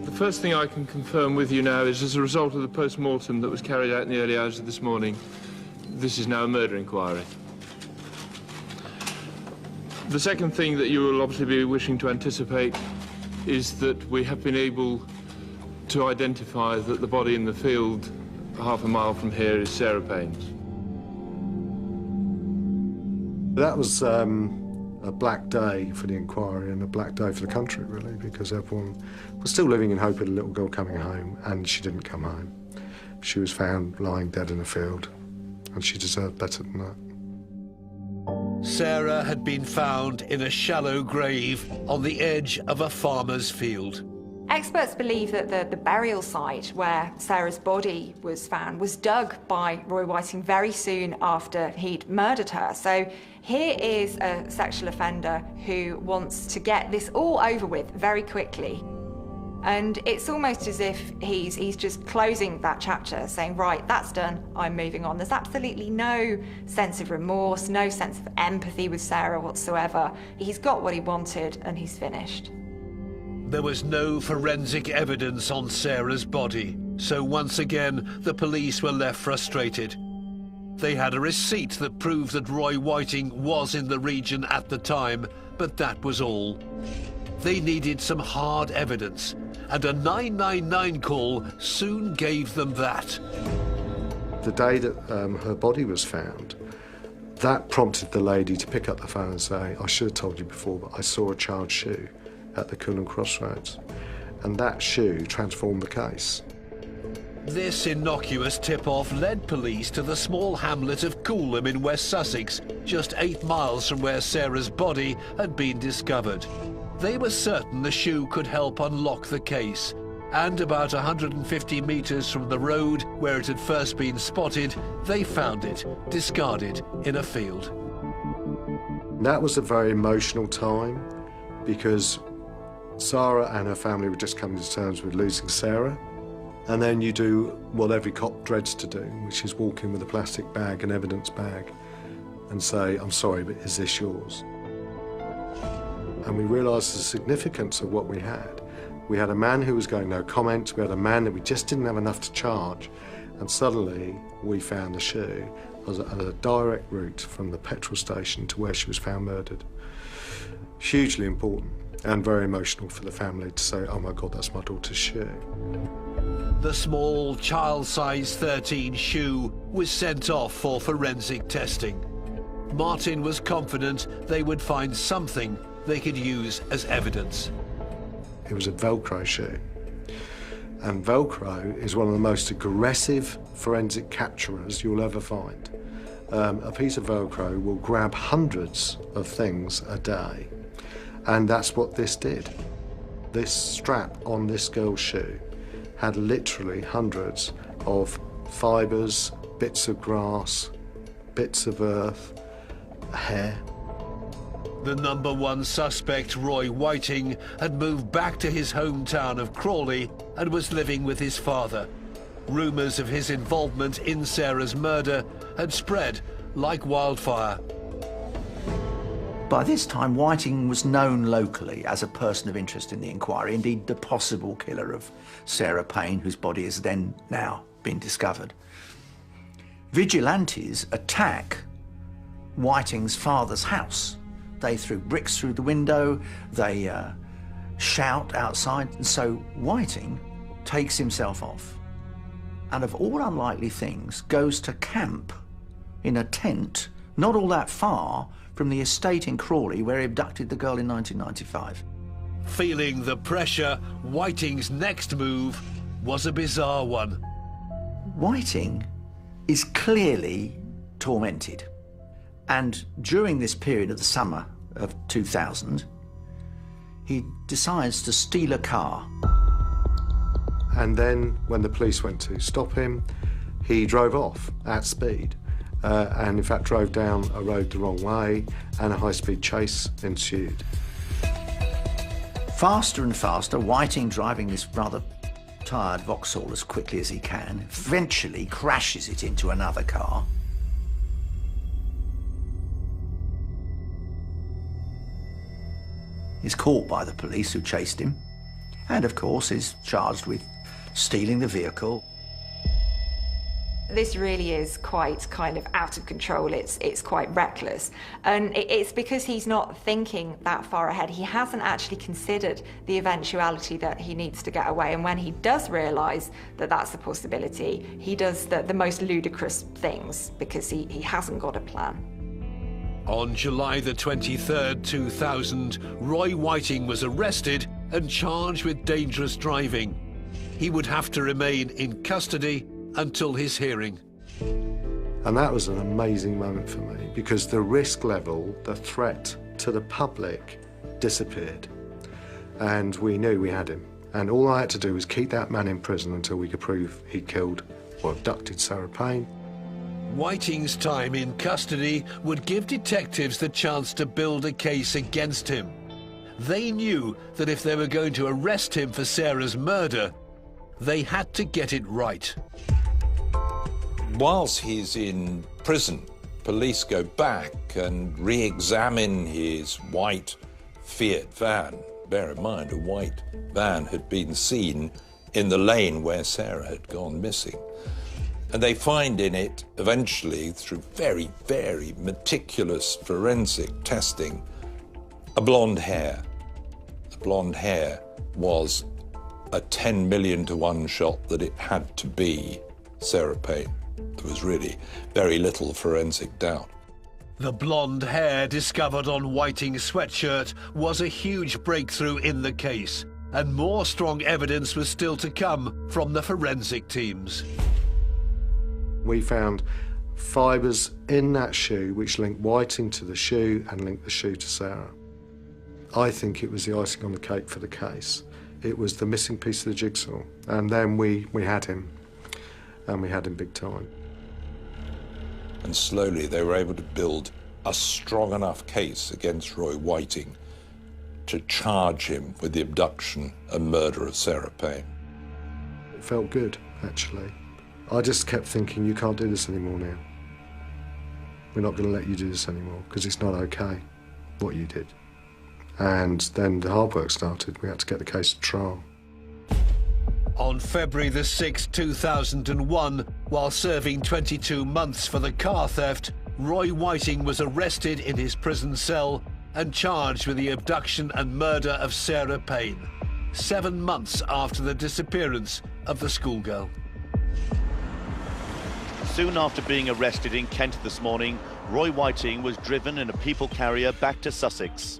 The first thing I can confirm with you now is, as a result of the post-mortem that was carried out in the early hours of this morning, this is now a murder inquiry. The second thing that you will obviously be wishing to anticipate is that we have been able to identify that the body in the field half a mile from here is Sarah Payne's. That was a a black day for the inquiry and a black day for the country, really, because everyone was still living in hope of the little girl coming home, and she didn't come home. She was found lying dead in a field, and she deserved better than that. Sarah had been found in a shallow grave on the edge of a farmer's field. Experts believe that the burial site where Sarah's body was found was dug by Roy Whiting very soon after he'd murdered her. So here is a sexual offender who wants to get this all over with very quickly. And it's almost as if he's just closing that chapter, saying, right, that's done, I'm moving on. There's absolutely no sense of remorse, no sense of empathy with Sarah whatsoever. He's got what he wanted and he's finished. There was no forensic evidence on Sarah's body, so once again the police were left frustrated. They had a receipt that proved that Roy Whiting was in the region at the time, but that was all. They needed some hard evidence, and a 999 call soon gave them that. The day that her body was found, that prompted the lady to pick up the phone and say, I should have told you before, but I saw a child's shoe at the Coolham Crossroads, and that shoe transformed the case. This innocuous tip-off led police to the small hamlet of Coolham in West Sussex, just 8 miles from where Sarah's body had been discovered. They were certain the shoe could help unlock the case, and about 150 metres from the road where it had first been spotted, they found it, discarded in a field. That was a very emotional time, because Sarah and her family were just coming to terms with losing Sarah. And then you do what every cop dreads to do, which is walk in with a plastic bag, an evidence bag, and say, I'm sorry, but is this yours? And we realised the significance of what we had. We had a man who was going no comment, we had a man that we just didn't have enough to charge, and suddenly we found the shoe as a direct route from the petrol station to where she was found murdered. Hugely important and very emotional for the family to say, oh my God, that's my daughter's shoe. The small, child-sized 13 shoe was sent off for forensic testing. Martin was confident they would find something they could use as evidence. It was a Velcro shoe. And Velcro is one of the most aggressive forensic capturers you'll ever find. A piece of Velcro will grab hundreds of things a day. And that's what this did. This strap on this girl's shoe had literally hundreds of fibres, bits of grass, bits of earth, hair. The #1 suspect, Roy Whiting, had moved back to his hometown of Crawley and was living with his father. Rumours of his involvement in Sarah's murder had spread like wildfire. By this time, Whiting was known locally as a person of interest in the inquiry, indeed the possible killer of Sarah Payne, whose body has then now been discovered. Vigilantes attack Whiting's father's house. They threw bricks through the window, they shout outside, and so Whiting takes himself off and, of all unlikely things, goes to camp in a tent not all that far from the estate in Crawley where he abducted the girl in 1995. Feeling the pressure, Whiting's next move was a bizarre one. Whiting is clearly tormented, and during this period of the summer of 2000, he decides to steal a car. And then when the police went to stop him, he drove off at speed. And in fact drove down a road the wrong way, and a high-speed chase ensued. Faster and faster, Whiting, driving this rather tired Vauxhall as quickly as he can, eventually crashes it into another car. He's caught by the police who chased him, and of course is charged with stealing the vehicle. This really is quite kind of out of control. It's quite reckless. And it's because he's not thinking that far ahead. He hasn't actually considered the eventuality that he needs to get away. And when he does realise that that's a possibility, he does the most ludicrous things because he hasn't got a plan. On July the 23rd, 2000, Roy Whiting was arrested and charged with dangerous driving. He would have to remain in custody until his hearing. And that was an amazing moment for me, because the risk level, the threat to the public disappeared. And we knew we had him. And all I had to do was keep that man in prison until we could prove he killed or abducted Sarah Payne. Whiting's time in custody would give detectives the chance to build a case against him. They knew that if they were going to arrest him for Sarah's murder, they had to get it right. Whilst he's in prison, police go back and re-examine his white Fiat van. Bear in mind, a white van had been seen in the lane where Sarah had gone missing. And they find in it, eventually, through very, very meticulous forensic testing, a blonde hair. The blonde hair was a 10 million to 1 shot that it had to be Sarah Payne. There was really very little forensic doubt. The blonde hair discovered on Whiting's sweatshirt was a huge breakthrough in the case, and more strong evidence was still to come from the forensic teams. We found fibres in that shoe which linked Whiting to the shoe and linked the shoe to Sarah. I think it was the icing on the cake for the case. It was the missing piece of the jigsaw, and then we had him, and we had him big time. And slowly they were able to build a strong enough case against Roy Whiting to charge him with the abduction and murder of Sarah Payne. It felt good, actually. I just kept thinking, you can't do this anymore now. We're not going to let you do this anymore, because it's not okay, what you did. And then the hard work started. We had to get the case to trial. On February the 6th, 2001, while serving 22 months for the car theft, Roy Whiting was arrested in his prison cell and charged with the abduction and murder of Sarah Payne, 7 months after the disappearance of the schoolgirl. Soon after being arrested in Kent this morning, Roy Whiting was driven in a people carrier back to Sussex.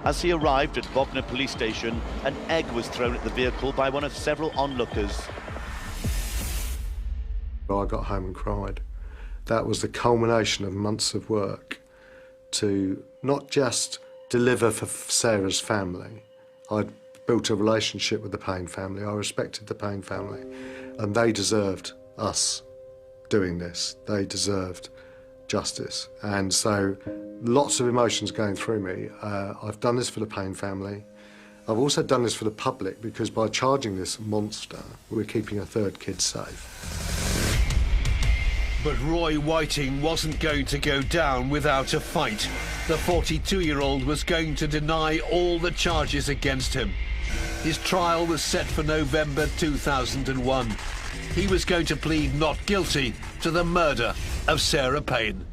As he arrived at Bognor police station, an egg was thrown at the vehicle by one of several onlookers. I got home and cried. That was the culmination of months of work to not just deliver for Sarah's family. I'd built a relationship with the Payne family. I respected the Payne family, and they deserved us doing this. They deserved justice. And so lots of emotions going through me. I've done this for the Payne family. I've also done this for the public, because by charging this monster, we're keeping a third kid safe. But Roy Whiting wasn't going to go down without a fight. The 42-year-old was going to deny all the charges against him. His trial was set for November 2001. He was going to plead not guilty to the murder of Sarah Payne.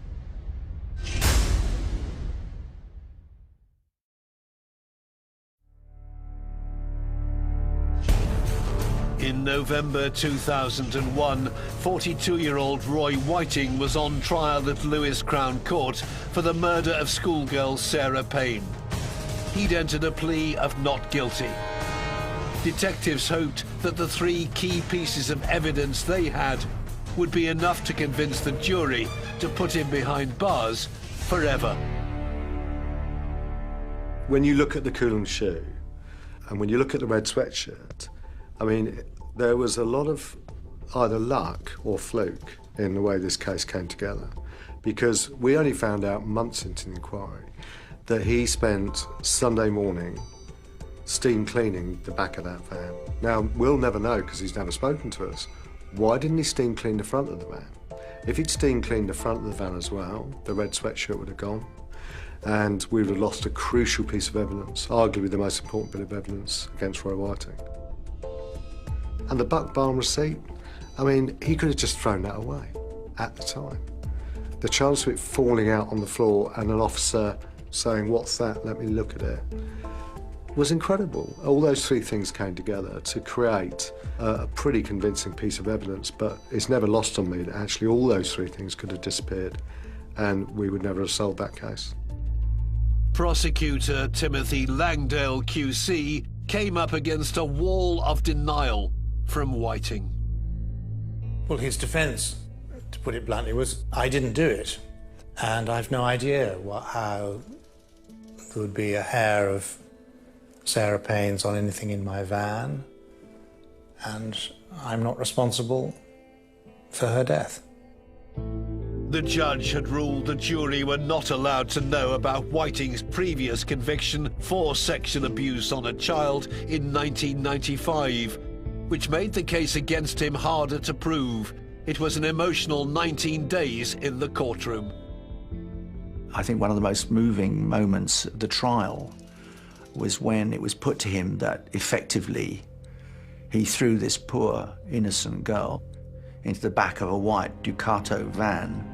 In November 2001, 42-year-old Roy Whiting was on trial at Lewes Crown Court for the murder of schoolgirl Sarah Payne. He'd entered a plea of not guilty. Detectives hoped that the 3 key pieces of evidence they had would be enough to convince the jury to put him behind bars forever. When you look at the Coulomb shoe, and when you look at the red sweatshirt, I mean, there was a lot of either luck or fluke in the way this case came together, because we only found out months into the inquiry that he spent Sunday morning steam cleaning the back of that van. Now, we'll never know, because he's never spoken to us. Why didn't he steam clean the front of the van? If he'd steam cleaned the front of the van as well, the red sweatshirt would have gone, and we would have lost a crucial piece of evidence, arguably the most important bit of evidence against Roy Whiting. And the buck barn receipt, I mean, he could have just thrown that away at the time. The chance of it falling out on the floor and an officer saying, "What's that? Let me look at it," was incredible. All those 3 things came together to create a pretty convincing piece of evidence, but it's never lost on me that actually all those 3 things could have disappeared and we would never have solved that case. Prosecutor Timothy Langdale QC came up against a wall of denial from Whiting. Well, his defence, to put it bluntly, was, I didn't do it. And I've no idea how there would be a hair of Sarah Payne's on anything in my van. And I'm not responsible for her death. The judge had ruled the jury were not allowed to know about Whiting's previous conviction for sexual abuse on a child in 1995, which made the case against him harder to prove. It was an emotional 19 days in the courtroom. I think one of the most moving moments of the trial was when it was put to him that effectively he threw this poor, innocent girl into the back of a white Ducato van,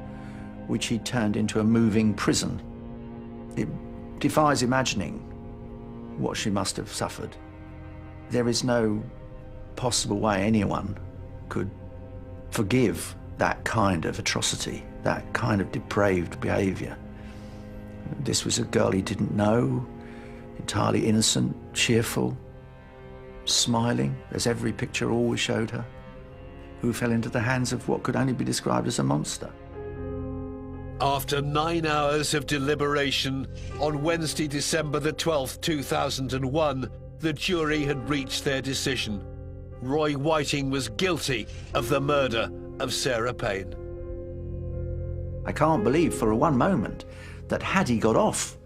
which he turned into a moving prison. It defies imagining what she must have suffered. There is no possible way anyone could forgive that kind of atrocity, that kind of depraved behaviour. This was a girl he didn't know, entirely innocent, cheerful, smiling, as every picture always showed her, who fell into the hands of what could only be described as a monster. After 9 hours of deliberation, on Wednesday, December the 12th, 2001, the jury had reached their decision. Roy Whiting was guilty of the murder of Sarah Payne. I can't believe for one moment that had he got off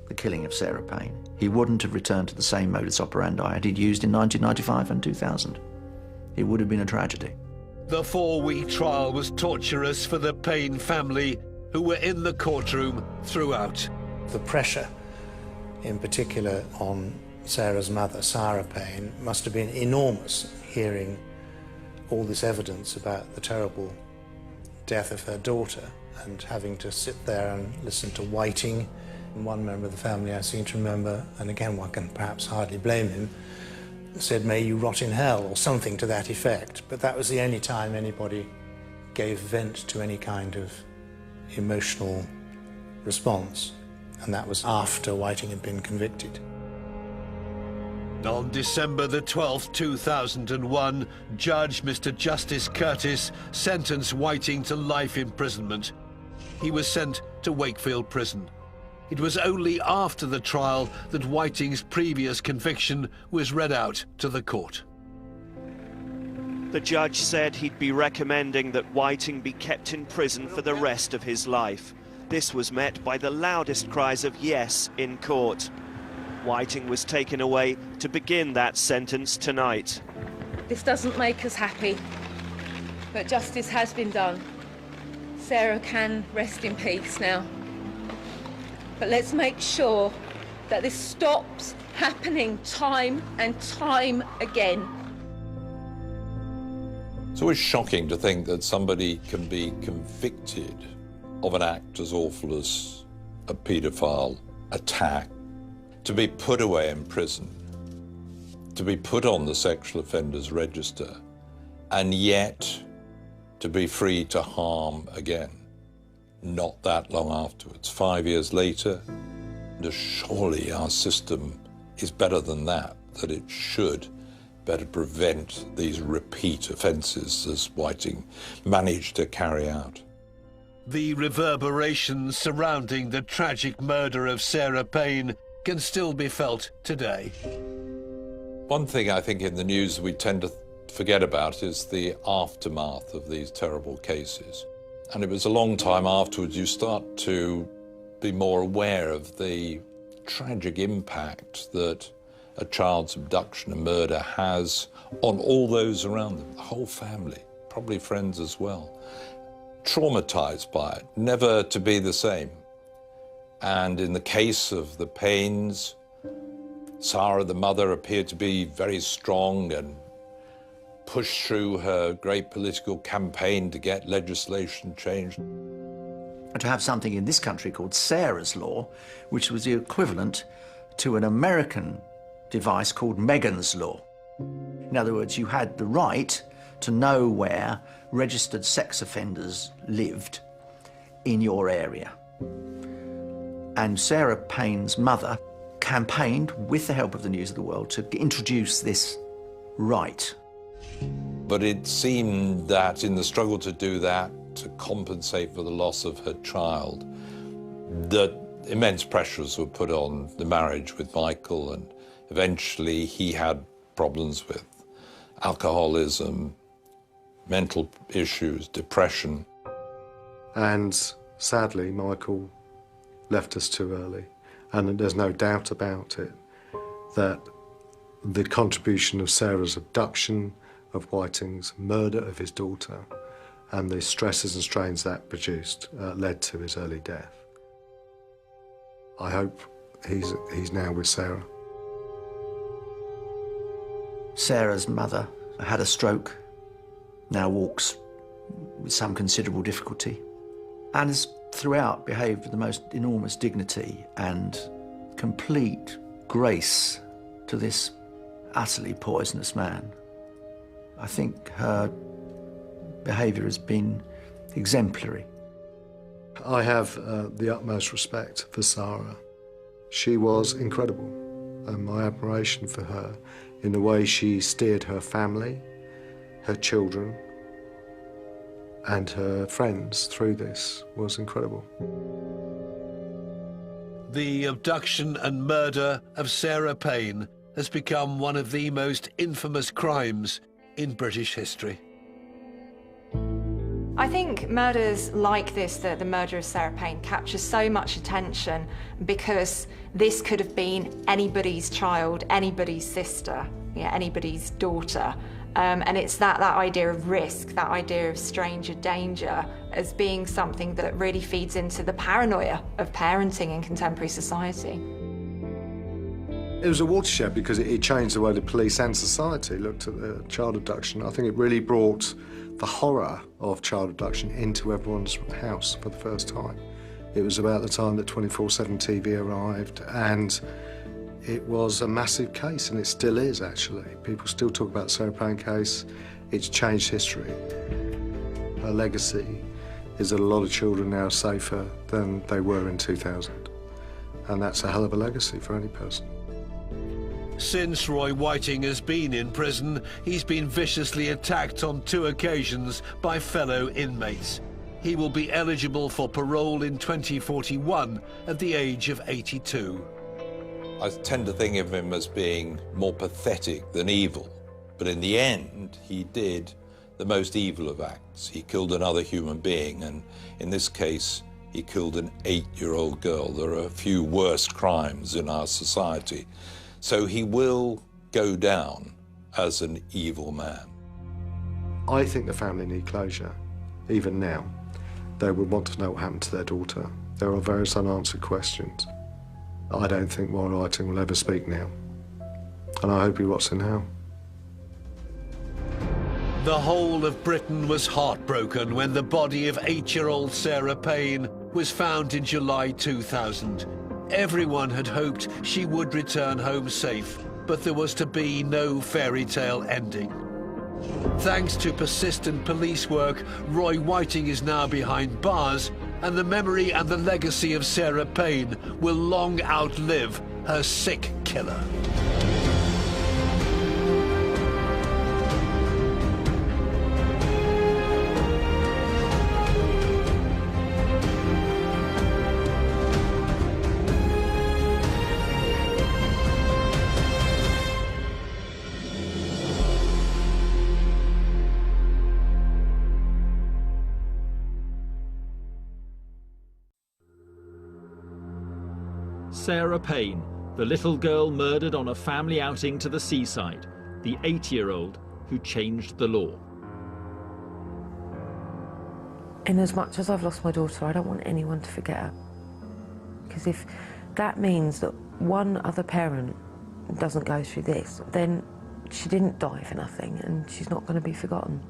the killing of Sarah Payne, he wouldn't have returned to the same modus operandi he'd used in 1995 and 2000. It would have been a tragedy. The 4-week trial was torturous for the Payne family, who were in the courtroom throughout. The pressure, in particular on Sarah's mother, Sarah Payne, must have been enormous, hearing all this evidence about the terrible death of her daughter and having to sit there and listen to Whiting. And one member of the family I seem to remember, and again one can perhaps hardly blame him, said, "May you rot in hell," or something to that effect. But that was the only time anybody gave vent to any kind of emotional response, and that was after Whiting had been convicted. On December the 12th, 2001, Judge Mr. Justice Curtis sentenced Whiting to life imprisonment. He was sent to Wakefield Prison. It was only after the trial that Whiting's previous conviction was read out to the court. The judge said he'd be recommending that Whiting be kept in prison for the rest of his life. This was met by the loudest cries of yes in court. Whiting was taken away to begin that sentence tonight. This doesn't make us happy, but justice has been done. Sarah can rest in peace now. But let's make sure that this stops happening time and time again. It's always shocking to think that somebody can be convicted of an act as awful as a paedophile attack, to be put away in prison, to be put on the sexual offenders register, and yet to be free to harm again. Not that long afterwards, 5 years later. And surely our system is better than that it should better prevent these repeat offences as Whiting managed to carry out. The reverberations surrounding the tragic murder of Sarah Payne can still be felt today. One thing I think in the news we tend to forget about is the aftermath of these terrible cases. And it was a long time afterwards you start to be more aware of the tragic impact that a child's abduction and murder has on all those around them, the whole family, probably friends as well. Traumatized by it, never to be the same. And in the case of the Paynes, Sarah, the mother, appeared to be very strong and pushed through her great political campaign to get legislation changed. And to have something in this country called Sarah's Law, which was the equivalent to an American device called Megan's Law. In other words, you had the right to know where registered sex offenders lived in your area. And Sarah Payne's mother campaigned, with the help of the News of the World, to introduce this right. But it seemed that in the struggle to do that, to compensate for the loss of her child, that immense pressures were put on the marriage with Michael, and eventually he had problems with alcoholism, mental issues, depression. And sadly, Michael left us too early. And there's no doubt about it that the contribution of Sarah's abduction, of Whiting's murder of his daughter, and the stresses and strains that produced led to his early death. I hope he's now with Sarah. Sarah's mother had a stroke, now walks with some considerable difficulty, and has throughout behaved with the most enormous dignity and complete grace to this utterly poisonous man. I think her behaviour has been exemplary. I have the utmost respect for Sarah. She was incredible, and my admiration for her in the way she steered her family, her children, and her friends through this was incredible. The abduction and murder of Sarah Payne has become one of the most infamous crimes in British history. I think murders like this, the murder of Sarah Payne, captures so much attention because this could have been anybody's child, anybody's sister, yeah, anybody's daughter. And it's that idea of risk, that idea of stranger danger as being something that really feeds into the paranoia of parenting in contemporary society. It was a watershed because it changed the way the police and society looked at the child abduction. I think it really brought the horror of child abduction into everyone's house for the first time. It was about the time that 24/7 TV arrived, and it was a massive case, and it still is, actually. People still talk about the Sarah Payne case. It's changed history. Her legacy is that a lot of children now are safer than they were in 2000. And that's a hell of a legacy for any person. Since Roy Whiting has been in prison, he's been viciously attacked on 2 occasions by fellow inmates. He will be eligible for parole in 2041 at the age of 82. I tend to think of him as being more pathetic than evil, but in the end, he did the most evil of acts. He killed another human being, and in this case, he killed an 8-year-old girl. There are a few worse crimes in our society. So he will go down as an evil man. I think the family need closure, even now. They would want to know what happened to their daughter. There are various unanswered questions. I don't think Roy Whiting will ever speak now, and I hope he rots in hell. The whole of Britain was heartbroken when the body of 8-year-old Sarah Payne was found in July 2000. Everyone had hoped she would return home safe, but there was to be no fairy tale ending. Thanks to persistent police work, Roy Whiting is now behind bars, and the memory and the legacy of Sarah Payne will long outlive her sick killer. Sarah Payne, the little girl murdered on a family outing to the seaside, the 8-year-old who changed the law. In as much as I've lost my daughter, I don't want anyone to forget her. Because if that means that one other parent doesn't go through this, then she didn't die for nothing and she's not going to be forgotten.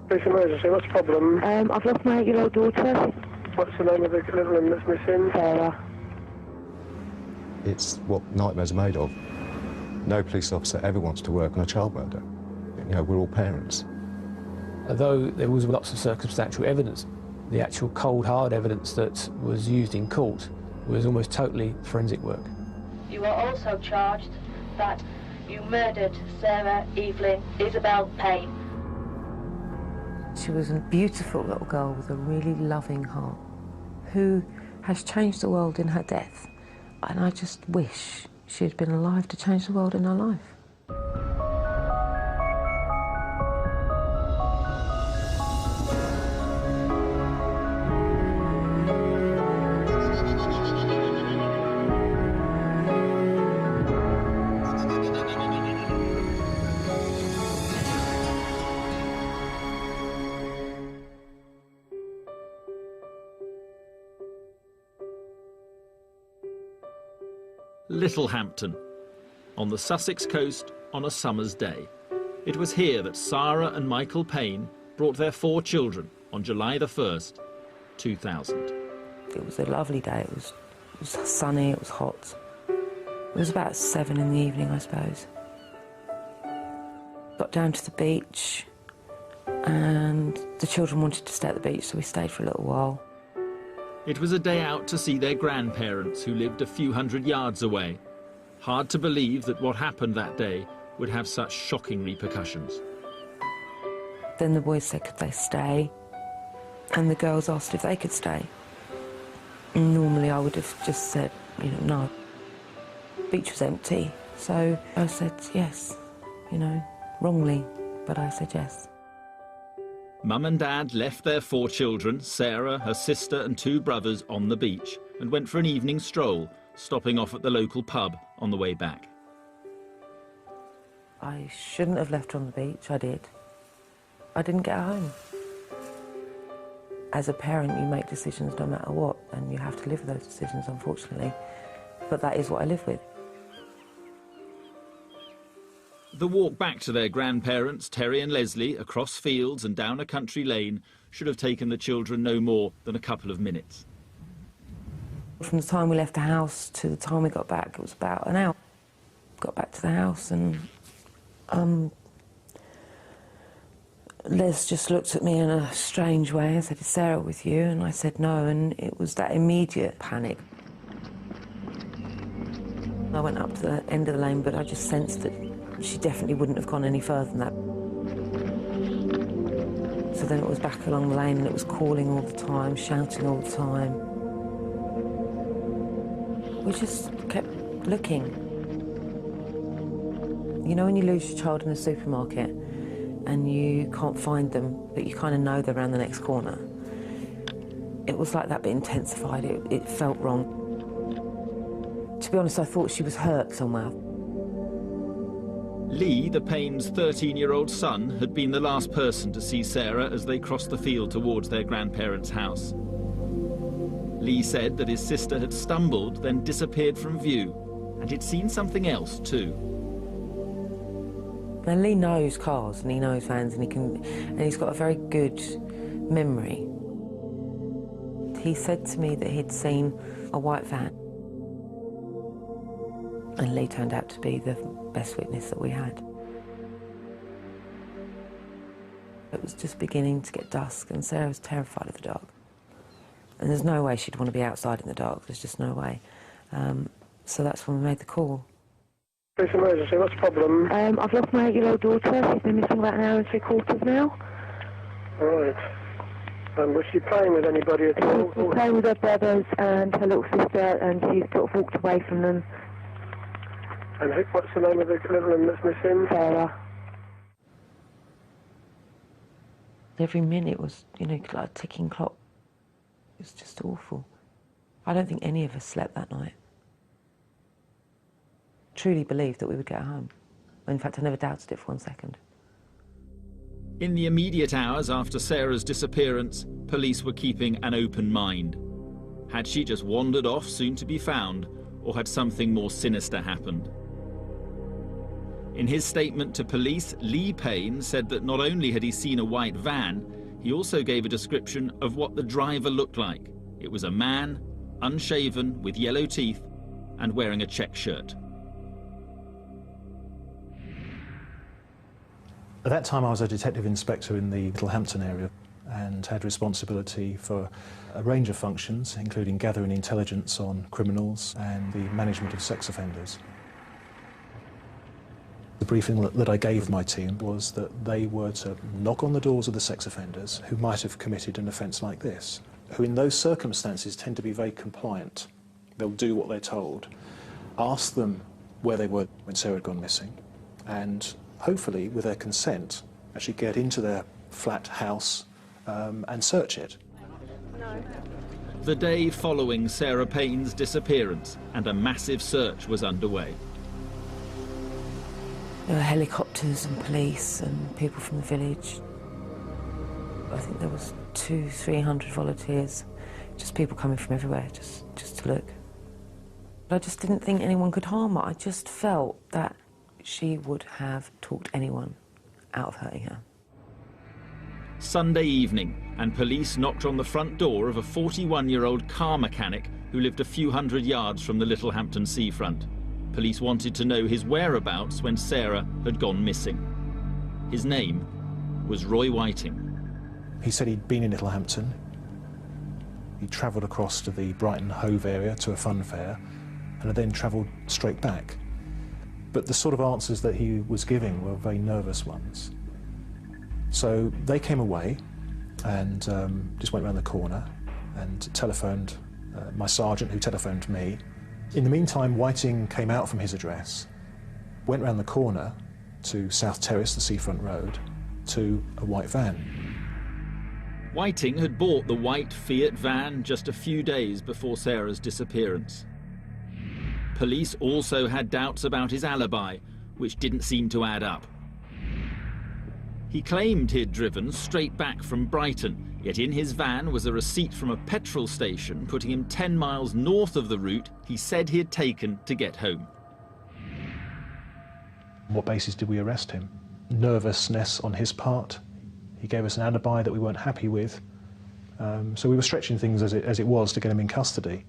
Police emergency, what's the problem? I've lost my 8-year-old daughter. What's the name of the little one that's missing? Sarah. It's what nightmares are made of. No police officer ever wants to work on a child murder. You know, we're all parents. Although there was lots of circumstantial evidence The actual cold, hard evidence that was used in court was almost totally forensic work. You are also charged that you murdered Sarah Evelyn Isabel Payne. She was a beautiful little girl with a really loving heart who has changed the world in her death. And I just wish she had been alive to change the world in her life. Littlehampton, on the Sussex coast on a summer's day. It was here that Sarah and Michael Payne brought their 4 children on July the 1st, 2000. It was a lovely day. It was sunny, it was hot. It was about 7 in the evening, I suppose. Got down to the beach and the children wanted to stay at the beach, so we stayed for a little while. It was a day out to see their grandparents who lived a few hundred yards away. Hard to believe that what happened that day would have such shocking repercussions. Then the boys said, could they stay? And the girls asked if they could stay. Normally I would have just said, you know, no. The beach was empty, so I said yes, you know, wrongly, but I said yes. Mum and Dad left their 4 children, Sarah, her sister and 2 brothers, on the beach and went for an evening stroll, stopping off at the local pub on the way back. I shouldn't have left her on the beach, I did. I didn't get home. As a parent, you make decisions no matter what, and you have to live with those decisions, unfortunately. But that is what I live with. The walk back to their grandparents, Terry and Leslie, across fields and down a country lane, should have taken the children no more than a couple of minutes. From the time we left the house to the time we got back, it was about an hour. Got back to the house and Les just looked at me in a strange way and said, is Sarah with you? And I said no, and it was that immediate panic. I went up to the end of the lane, but I just sensed that she definitely wouldn't have gone any further than that. So then it was back along the lane and it was calling all the time, shouting all the time. We just kept looking. You know when you lose your child in a supermarket and you can't find them, but you kind of know they're around the next corner? It was like that, but intensified. It felt wrong. To be honest, I thought she was hurt somewhere. Lee, the Payne's 13-year-old son, had been the last person to see Sarah as they crossed the field towards their grandparents' house. Lee said that his sister had stumbled, then disappeared from view, and he'd seen something else too. Now, Lee knows cars and he knows vans and he's got a very good memory. He said to me that he'd seen a white van. And Lee turned out to be the best witness that we had. It was just beginning to get dusk and Sarah was terrified of the dark. And there's no way she'd want to be outside in the dark, there's just no way. So that's when we made the call. It's an emergency, what's the problem? I've lost my 8-year-old daughter. She's been missing about an hour and 3/4 now. Right. Was she playing with anybody at all? She was playing with her brothers and her little sister, and she sort of walked away from them. And what's the name of the little one that's missing? Sarah. Every minute was, you know, like a ticking clock. It was just awful. I don't think any of us slept that night. Truly believed that we would get home. In fact, I never doubted it for 1 second. In the immediate hours after Sarah's disappearance, police were keeping an open mind. Had she just wandered off soon to be found, or had something more sinister happened? In his statement to police, Lee Payne said that not only had he seen a white van, he also gave a description of what the driver looked like. It was a man, unshaven, with yellow teeth, and wearing a check shirt. At that time, I was a detective inspector in the Littlehampton area. and had responsibility for a range of functions, including gathering intelligence on criminals and the management of sex offenders. The briefing that I gave my team was that they were to knock on the doors of the sex offenders who might have committed an offence like this, who in those circumstances tend to be very compliant. They'll do what they're told. Ask them where they were when Sarah had gone missing, and hopefully, with their consent, actually get into their flat house and search it. The day following Sarah Payne's disappearance, and a massive search was underway. There were helicopters and police and people from the village. I think there was 200-300 volunteers, just people coming from everywhere, just to look. I just didn't think anyone could harm her. I just felt that she would have talked anyone out of hurting her. Sunday evening, and police knocked on the front door of a 41-year-old car mechanic who lived a few hundred yards from the Littlehampton seafront. Police wanted to know his whereabouts when Sarah had gone missing. His name was Roy Whiting. He said he'd been in Littlehampton. He travelled across to the Brighton Hove area to a fun fair, and had then travelled straight back. But the sort of answers that he was giving were very nervous ones. So they came away and just went round the corner and telephoned my sergeant, who telephoned me. In the meantime, Whiting came out from his address, went round the corner to South Terrace, the seafront road, to a white van. Whiting had bought the white Fiat van just a few days before Sarah's disappearance. Police also had doubts about his alibi, which didn't seem to add up. He claimed he'd driven straight back from Brighton, yet in his van was a receipt from a petrol station putting him 10 miles north of the route he said he had taken to get home. What basis did we arrest him? Nervousness on his part. He gave us an alibi that we weren't happy with. So we were stretching things as it was to get him in custody.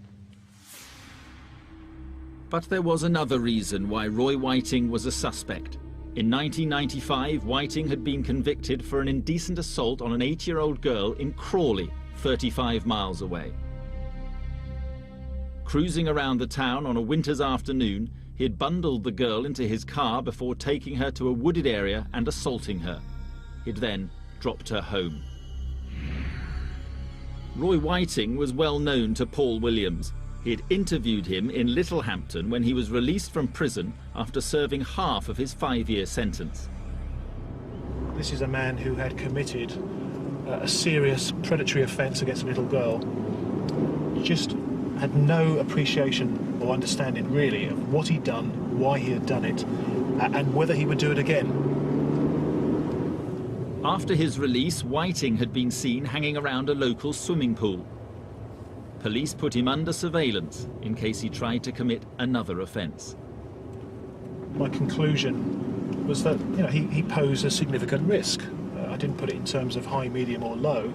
But there was another reason why Roy Whiting was a suspect. In 1995, Whiting had been convicted for an indecent assault on an 8-year-old girl in Crawley, 35 miles away. Cruising around the town on a winter's afternoon, he had bundled the girl into his car before taking her to a wooded area and assaulting her. He'd then dropped her home. Roy Whiting was well known to Paul Williams. He had interviewed him in Littlehampton when he was released from prison after serving half of his 5-year sentence. This is a man who had committed a serious predatory offence against a little girl. Just had no appreciation or understanding, really, of what he'd done, why he had done it, and whether he would do it again. After his release, Whiting had been seen hanging around a local swimming pool. Police put him under surveillance in case he tried to commit another offence. My conclusion was that, he posed a significant risk. I didn't put it in terms of high, medium or low.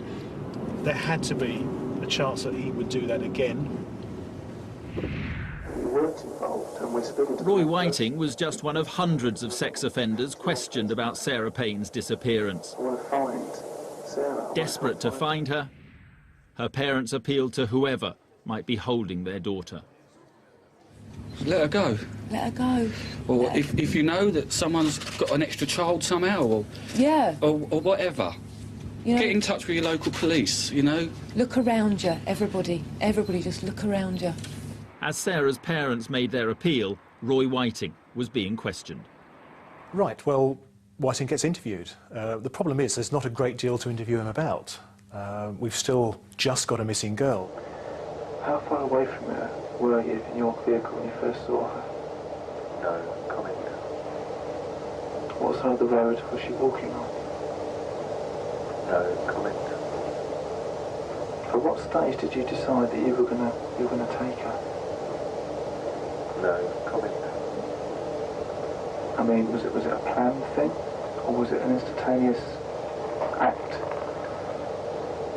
There had to be a chance that he would do that again. Roy Whiting was just one of hundreds of sex offenders questioned about Sarah Payne's disappearance. Desperate to find her, her parents appealed to whoever might be holding their daughter. Let her go. Let her go. Or if you know that someone's got an extra child somehow, or whatever, get in touch with your local police, Look around you, everybody. Everybody just look around you. As Sarah's parents made their appeal, Roy Whiting was being questioned. Right, well, Whiting gets interviewed. The problem is there's not a great deal to interview him about. We've still just got a missing girl. How far away from her were you in your vehicle when you first saw her? No comment. What side of the road was she walking on? No comment. At what stage did you decide that you were gonna take her? No comment. I mean, was it a planned thing, or was it an instantaneous act?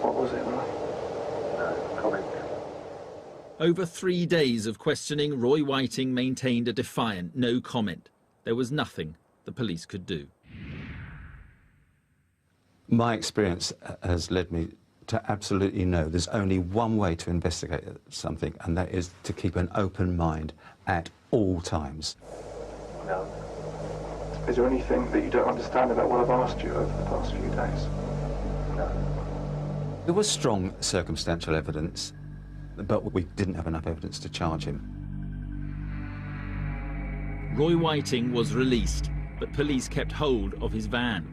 What was it like? No comment. Over 3 days of questioning, Roy Whiting maintained a defiant no comment. There was nothing the police could do. My experience has led me to absolutely know there's only one way to investigate something, and that is to keep an open mind at all times. No. Is there anything that you don't understand about what I've asked you over the past few days? No. There was strong circumstantial evidence, but we didn't have enough evidence to charge him. Roy Whiting was released, but police kept hold of his van.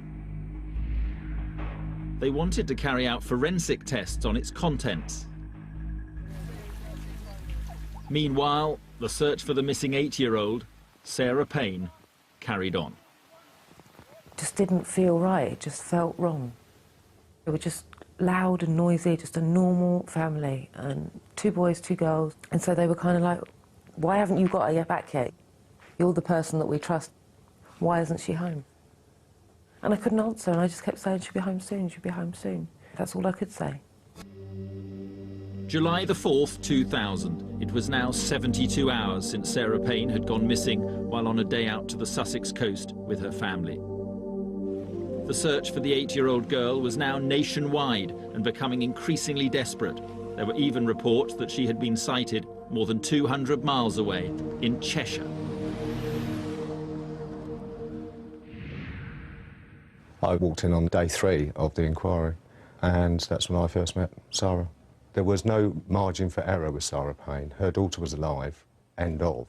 They wanted to carry out forensic tests on its contents. Meanwhile, the search for the missing 8-year-old, Sarah Payne, carried on. It just didn't feel right, it just felt wrong. They were just loud and noisy, just a normal family, and 2 boys, 2 girls. And so they were kind of like, why haven't you got her back yet? You're the person that we trust. Why isn't she home? And I couldn't answer, and I just kept saying, she'll be home soon, she'll be home soon. That's all I could say. July the 4th, 2000. It was now 72 hours since Sarah Payne had gone missing while on a day out to the Sussex coast with her family. The search for the 8-year-old girl was now nationwide and becoming increasingly desperate. There were even reports that she had been sighted more than 200 miles away in Cheshire. I walked in on day 3 of the inquiry, and that's when I first met Sarah. There was no margin for error with Sarah Payne. Her daughter was alive, end of.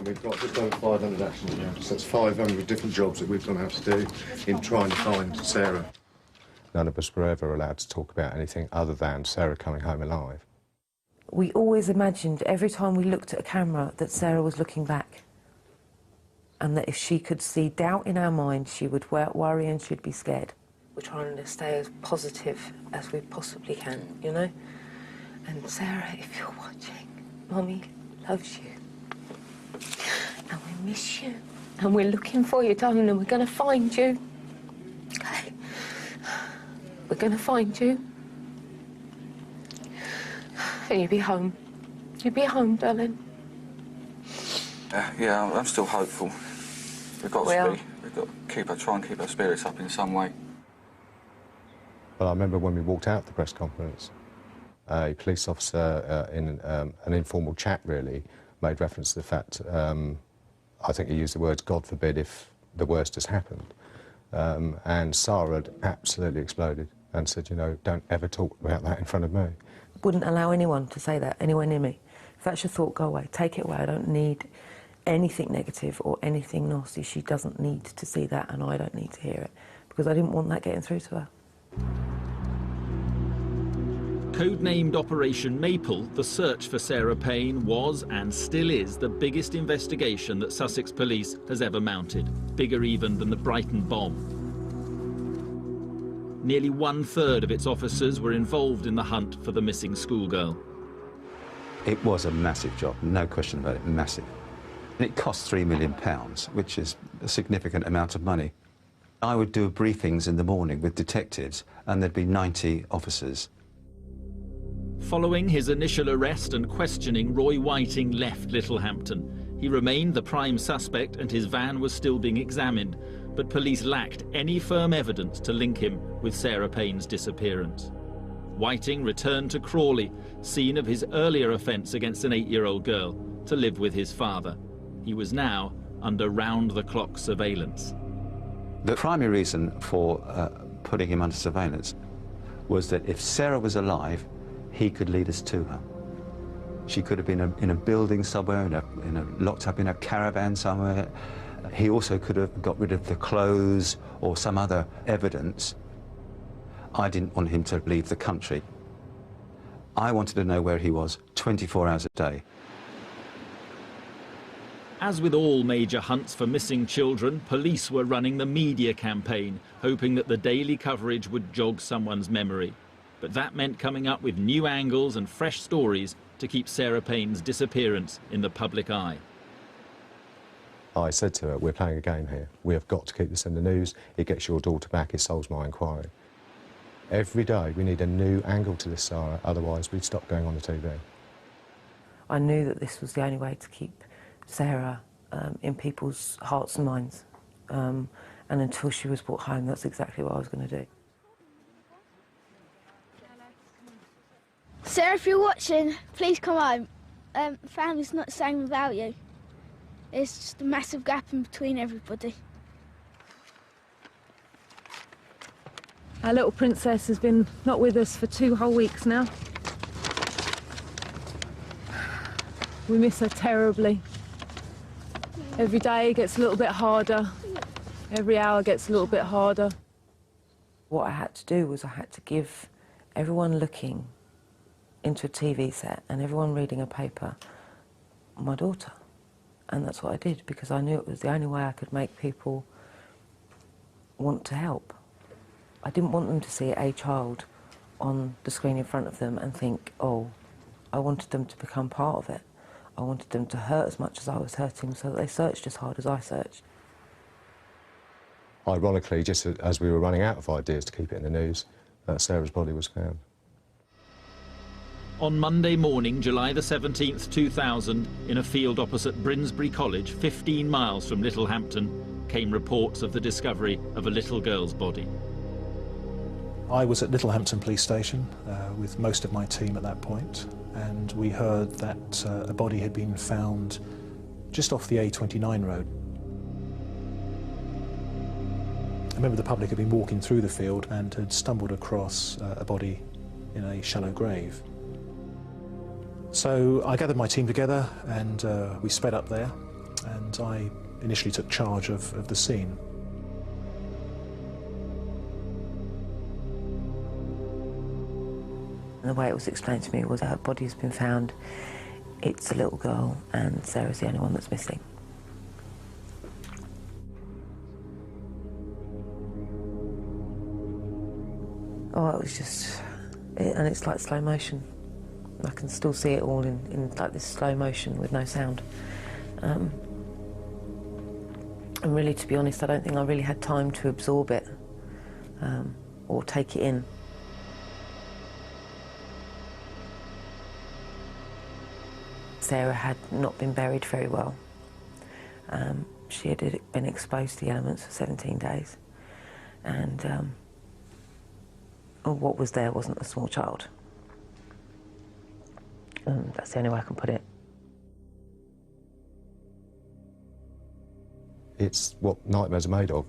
We've got just over 500 actions now, so that's 500 different jobs that we've gone out to do in trying to find Sarah. None of us were ever allowed to talk about anything other than Sarah coming home alive. We always imagined, every time we looked at a camera, that Sarah was looking back. And that if she could see doubt in our mind, she would worry and she'd be scared. We're trying to stay as positive as we possibly can, you know? And Sarah, if you're watching, Mummy loves you. And we miss you. And we're looking for you, darling, and we're going to find you. Okay? We're going to find you. And you'll be home. You'll be home, darling. Yeah, I'm still hopeful. We've got to try and keep our spirits up in some way. But I remember when we walked out the press conference, a police officer in an informal chat really made reference to the fact, I think he used the words, God forbid if the worst has happened. And Sarah had absolutely exploded and said, you know, don't ever talk about that in front of me. Wouldn't allow anyone to say that anywhere near me. If that's your thought, go away, take it away. I don't need anything negative or anything nasty. She doesn't need to see that, and I don't need to hear it, because I didn't want that getting through to her. Codenamed Operation Maple, the search for Sarah Payne was and still is the biggest investigation that Sussex Police has ever mounted, bigger even than the Brighton bomb. Nearly 1/3 of its officers were involved in the hunt for the missing schoolgirl. It was a massive job, no question about it, massive. And it cost £3 million, which is a significant amount of money. I would do briefings in the morning with detectives, and there'd be 90 officers. Following his initial arrest and questioning, Roy Whiting left Littlehampton. He remained the prime suspect and his van was still being examined, but police lacked any firm evidence to link him with Sarah Payne's disappearance. Whiting returned to Crawley, scene of his earlier offence against an 8-year-old girl, to live with his father. He was now under round-the-clock surveillance. The primary reason for putting him under surveillance was that if Sarah was alive, he could lead us to her. She could have been in a building somewhere, locked up in a caravan somewhere. He also could have got rid of the clothes or some other evidence. I didn't want him to leave the country. I wanted to know where he was 24 hours a day. As with all major hunts for missing children, police were running the media campaign, hoping that the daily coverage would jog someone's memory. But that meant coming up with new angles and fresh stories to keep Sarah Payne's disappearance in the public eye. I said to her, we're playing a game here. We have got to keep this in the news. It gets your daughter back, it solves my inquiry. Every day we need a new angle to this, Sarah, otherwise we'd stop going on the TV. I knew that this was the only way to keep Sarah in people's hearts and minds. And And until she was brought home, that's exactly what I was going to do. Sarah, if you're watching, please come home. Family's not the same without you. There's just a massive gap in between everybody. Our little princess has been not with us for 2 whole weeks now. We miss her terribly. Every day gets a little bit harder. Every hour gets a little bit harder. What I had to do was I had to give everyone looking into a TV set and everyone reading a paper my daughter. And that's what I did, because I knew it was the only way I could make people want to help. I didn't want them to see a child on the screen in front of them and think, oh, I wanted them to become part of it. I wanted them to hurt as much as I was hurting, so that they searched as hard as I searched. Ironically, just as we were running out of ideas to keep it in the news, Sarah's body was found. On Monday morning, July the 17th, 2000, in a field opposite Brinsbury College, 15 miles from Littlehampton, came reports of the discovery of a little girl's body. I was at Littlehampton Police Station with most of my team at that point, and we heard that a body had been found just off the A29 road. A member of the public had been walking through the field and had stumbled across a body in a shallow grave. So I gathered my team together and we sped up there, and I initially took charge of the scene. And the way it was explained to me was that her body has been found, it's a little girl, and Sarah's the only one that's missing. Oh, it was just, and it's like slow motion. I can still see it all in like this slow motion with no sound. And really, to be honest, I don't think I really had time to absorb it or take it in. Sarah had not been buried very well. She had been exposed to the elements for 17 days. And what was there wasn't a small child. That's the only way I can put it. It's what nightmares are made of.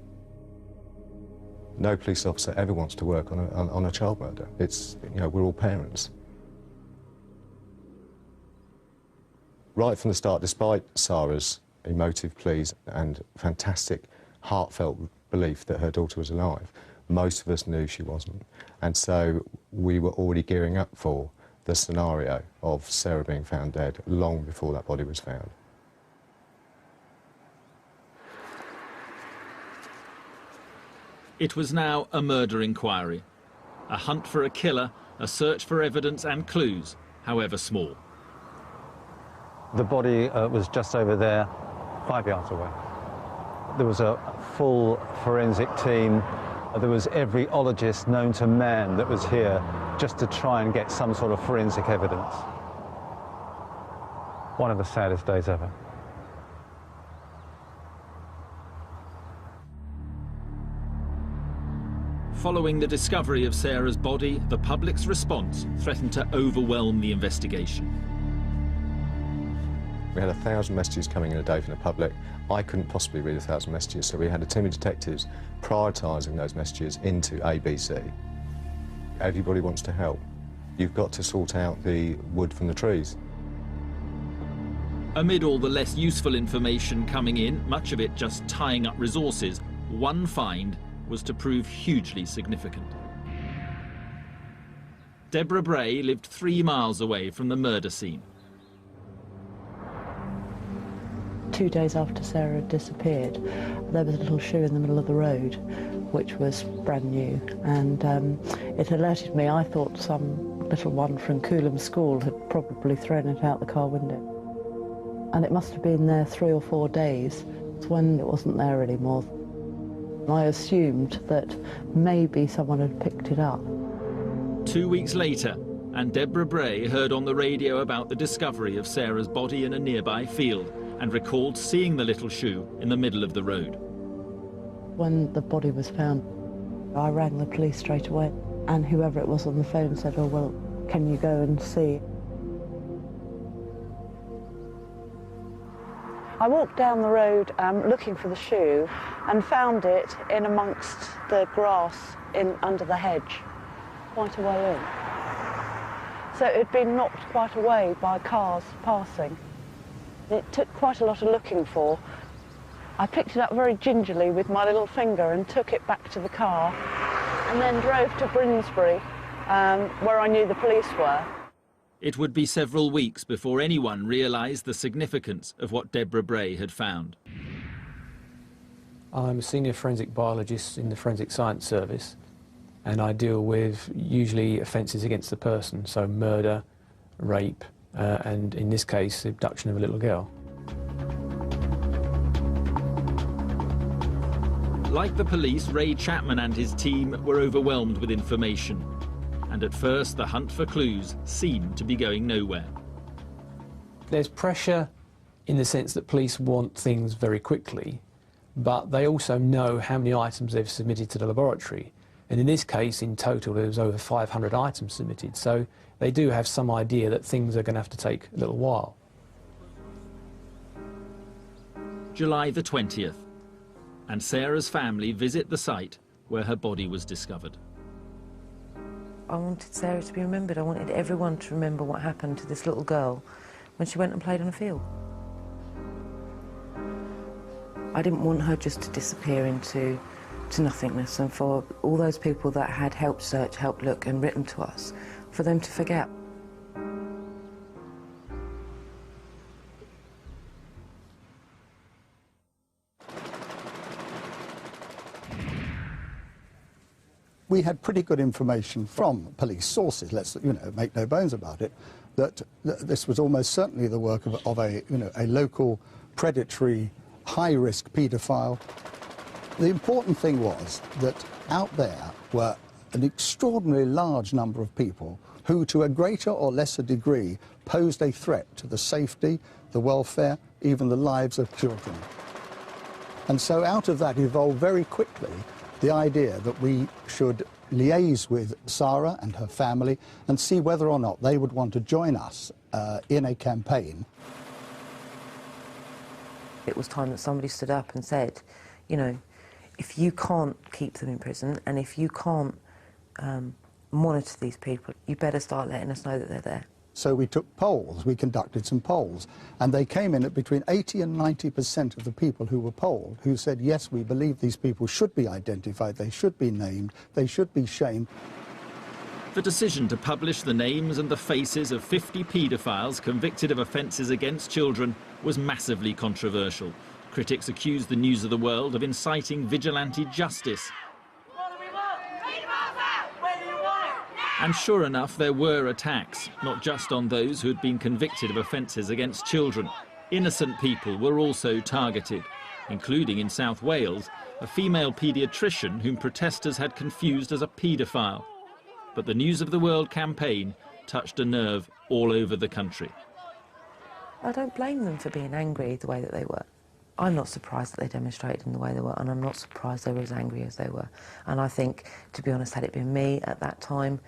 No police officer ever wants to work on a child murder. It's, you know, we're all parents. Right from the start, despite Sarah's emotive pleas and fantastic, heartfelt belief that her daughter was alive, most of us knew she wasn't. And so we were already gearing up for the scenario of Sarah being found dead long before that body was found. It was now a murder inquiry. A hunt for a killer, a search for evidence and clues, however small. The body was just over there, 5 yards away. There was a full forensic team. There was every ologist known to man that was here just to try and get some sort of forensic evidence. One of the saddest days ever. Following the discovery of Sarah's body, the public's response threatened to overwhelm the investigation. We had 1,000 messages coming in a day from the public. I couldn't possibly read 1,000 messages, so we had a team of detectives prioritising those messages into ABC. Everybody wants to help. You've got to sort out the wood from the trees. Amid all the less useful information coming in, much of it just tying up resources, one find was to prove hugely significant. Deborah Bray lived 3 miles away from the murder scene. 2 days after Sarah had disappeared, there was a little shoe in the middle of the road, which was brand new, and it alerted me. I thought some little one from Coolham School had probably thrown it out the car window. And it must have been there 3 or 4 days when it wasn't there anymore. I assumed that maybe someone had picked it up. 2 weeks later, and Deborah Bray heard on the radio about the discovery of Sarah's body in a nearby field and recalled seeing the little shoe in the middle of the road. When the body was found, I rang the police straight away, and whoever it was on the phone said, "Oh, well, can you go and see?" I walked down the road looking for the shoe and found it in amongst the grass under the hedge, quite a way in. So it had been knocked quite away by cars passing. It took quite a lot of looking for. I picked it up very gingerly with my little finger and took it back to the car, and then drove to Brinsbury, where I knew the police were. It would be several weeks before anyone realised the significance of what Deborah Bray had found. I'm a senior forensic biologist in the Forensic Science Service, and I deal with usually offences against the person, so murder, rape, and in this case, the abduction of a little girl. Like the police, Ray Chapman and his team were overwhelmed with information. And at first, the hunt for clues seemed to be going nowhere. There's pressure in the sense that police want things very quickly, but they also know how many items they've submitted to the laboratory. And in this case, in total, there was over 500 items submitted, so they do have some idea that things are going to have to take a little while. July the 20th, and Sarah's family visit the site where her body was discovered. I wanted Sarah to be remembered. I wanted everyone to remember what happened to this little girl when she went and played on a field. I didn't want her just to disappear into nothingness, and for all those people that had helped search, helped look and written to us, for them to forget. We had pretty good information from police sources, let's make no bones about it, that this was almost certainly the work of a local predatory, high-risk paedophile. The important thing was that out there were an extraordinarily large number of people who, to a greater or lesser degree, posed a threat to the safety, the welfare, even the lives of children. And so out of that evolved very quickly the idea that we should liaise with Sarah and her family and see whether or not they would want to join us in a campaign. It was time that somebody stood up and said, you know, if you can't keep them in prison and if you can't monitor these people, you better start letting us know that they're there. So we took polls, we conducted some polls, and they came in at between 80 and 90% of the people who were polled who said, yes, we believe these people should be identified, they should be named, they should be shamed. The decision to publish the names and the faces of 50 paedophiles convicted of offences against children was massively controversial. Critics accused the News of the World of inciting vigilante justice. And sure enough, there were attacks, not just on those who had been convicted of offences against children. Innocent people were also targeted, including in South Wales, a female paediatrician whom protesters had confused as a paedophile. But the News of the World campaign touched a nerve all over the country. I don't blame them for being angry the way that they were. I'm not surprised that they demonstrated in the way they were, and I'm not surprised they were as angry as they were. And I think, to be honest, had it been me at that time,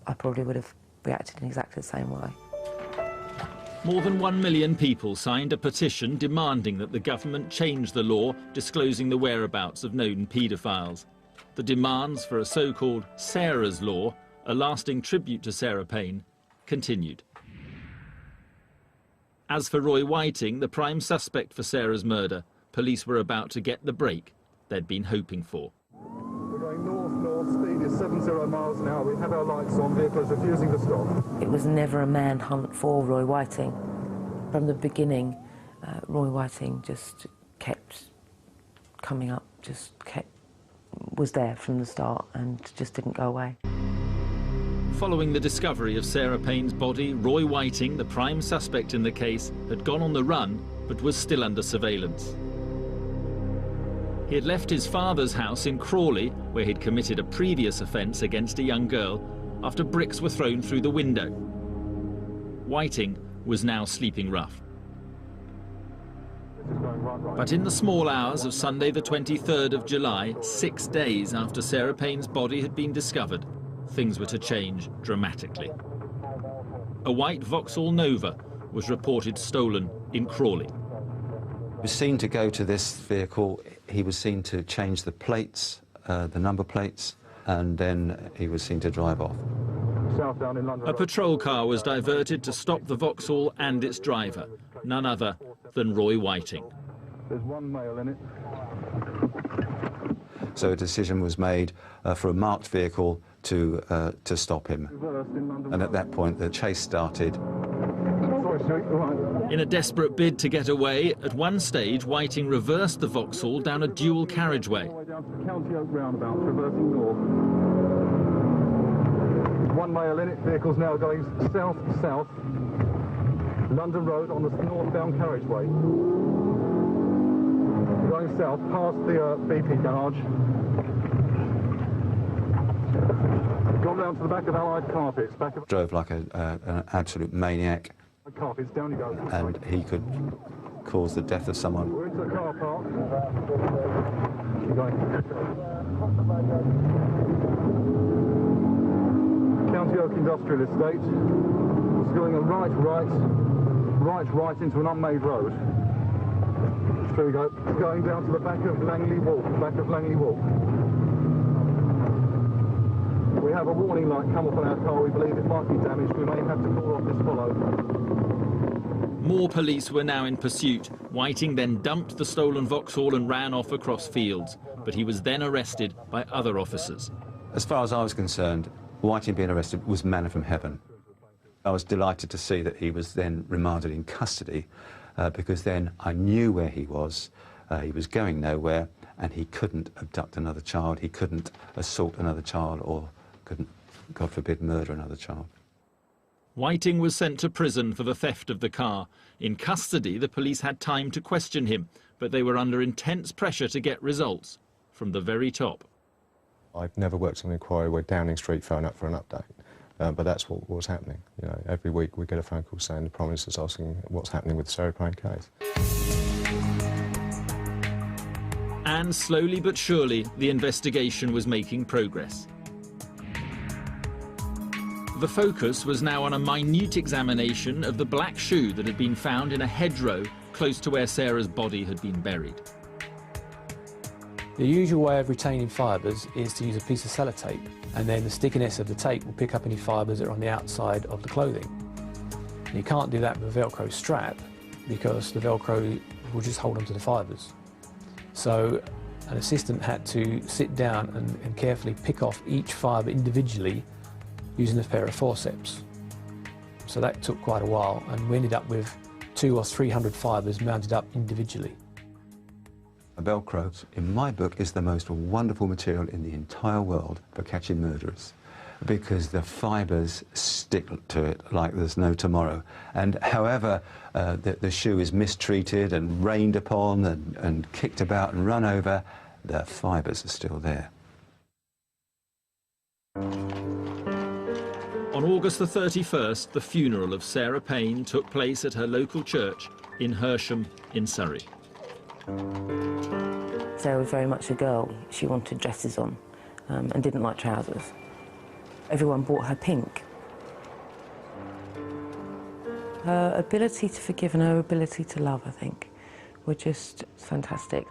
I probably would have reacted in exactly the same way. More than 1 million people signed a petition demanding that the government change the law disclosing the whereabouts of known paedophiles. The demands for a so-called Sarah's Law, a lasting tribute to Sarah Payne, continued. As for Roy Whiting, the prime suspect for Sarah's murder, police were about to get the break they'd been hoping for. We're going north, speed is 70 miles an hour. We have our lights on, vehicles refusing to stop. It was never a manhunt for Roy Whiting. From the beginning, Roy Whiting just kept coming up, was there from the start and just didn't go away. Following the discovery of Sarah Payne's body, Roy Whiting, the prime suspect in the case, had gone on the run but was still under surveillance. He had left his father's house in Crawley, where he'd committed a previous offence against a young girl, after bricks were thrown through the window. Whiting was now sleeping rough. But in the small hours of Sunday the 23rd of July, 6 days after Sarah Payne's body had been discovered, things were to change dramatically. A white Vauxhall Nova was reported stolen in Crawley. He was seen to go to this vehicle. He was seen to change the plates, the number plates, and then he was seen to drive off. A patrol car was diverted to stop the Vauxhall and its driver, none other than Roy Whiting. There's one male in it. So a decision was made for a marked vehicle to stop him. And at that point, the chase started. In a desperate bid to get away, at one stage, Whiting reversed the Vauxhall down a dual carriageway. County Oak roundabout, reversing north. One male in it. Vehicle's now going south-south. London Road on the northbound carriageway. Going south past the BP garage. Gone round to the back of Allied Carpets. Drove like an absolute maniac. Carpets, down you go. And he could cause the death of someone. We're into the car park. Keep going. County Oak Industrial Estate. It's going a right into an unmade road. There we go. Going down to the back of Langley Walk. We have a warning light come up on our car. We believe it might be damaged. We may have to call off this follow. More police were now in pursuit. Whiting then dumped the stolen Vauxhall and ran off across fields, but he was then arrested by other officers. As far as I was concerned, Whiting being arrested was manna from heaven. I was delighted to see that he was then remanded in custody, because then I knew where he was going nowhere, and he couldn't abduct another child, he couldn't assault another child, or couldn't, God forbid, murder another child. Whiting was sent to prison for the theft of the car. In custody, the police had time to question him, but they were under intense pressure to get results from the very top. I've never worked on an inquiry where Downing Street phone up for an update, but that's what was happening. You know, every week we get a phone call saying the Prime Minister's asking what's happening with the Sarah Payne case. And slowly but surely, the investigation was making progress. The focus was now on a minute examination of the black shoe that had been found in a hedgerow close to where Sarah's body had been buried. The usual way of retaining fibres is to use a piece of sellotape, and then the stickiness of the tape will pick up any fibres that are on the outside of the clothing. And you can't do that with a Velcro strap because the Velcro will just hold onto the fibres. So an assistant had to sit down and carefully pick off each fibre individually using a pair of forceps. So that took quite a while, and we ended up with 200 or 300 fibres mounted up individually. A Velcro, in my book, is the most wonderful material in the entire world for catching murderers, because the fibres stick to it like there's no tomorrow. And however the shoe is mistreated and rained upon and kicked about and run over, the fibres are still there. On August the 31st, the funeral of Sarah Payne took place at her local church in Hersham in Surrey. Sarah was very much a girl. She wanted dresses on and didn't like trousers. Everyone bought her pink. Her ability to forgive and her ability to love, I think, were just fantastic.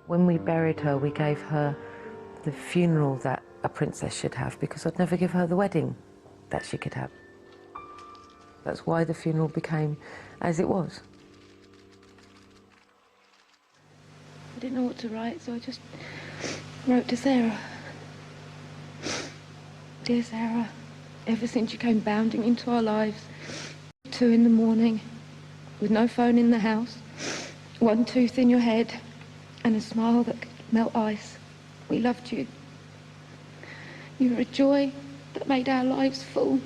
When we buried her, we gave her the funeral that a princess should have, because I'd never give her the wedding that she could have. That's why the funeral became as it was. I didn't know what to write, so I just wrote to Sarah. Dear Sarah, ever since you came bounding into our lives, 2 in the morning, with no phone in the house, 1 tooth in your head, and a smile that could melt ice, we loved you. You were a joy that made our lives full.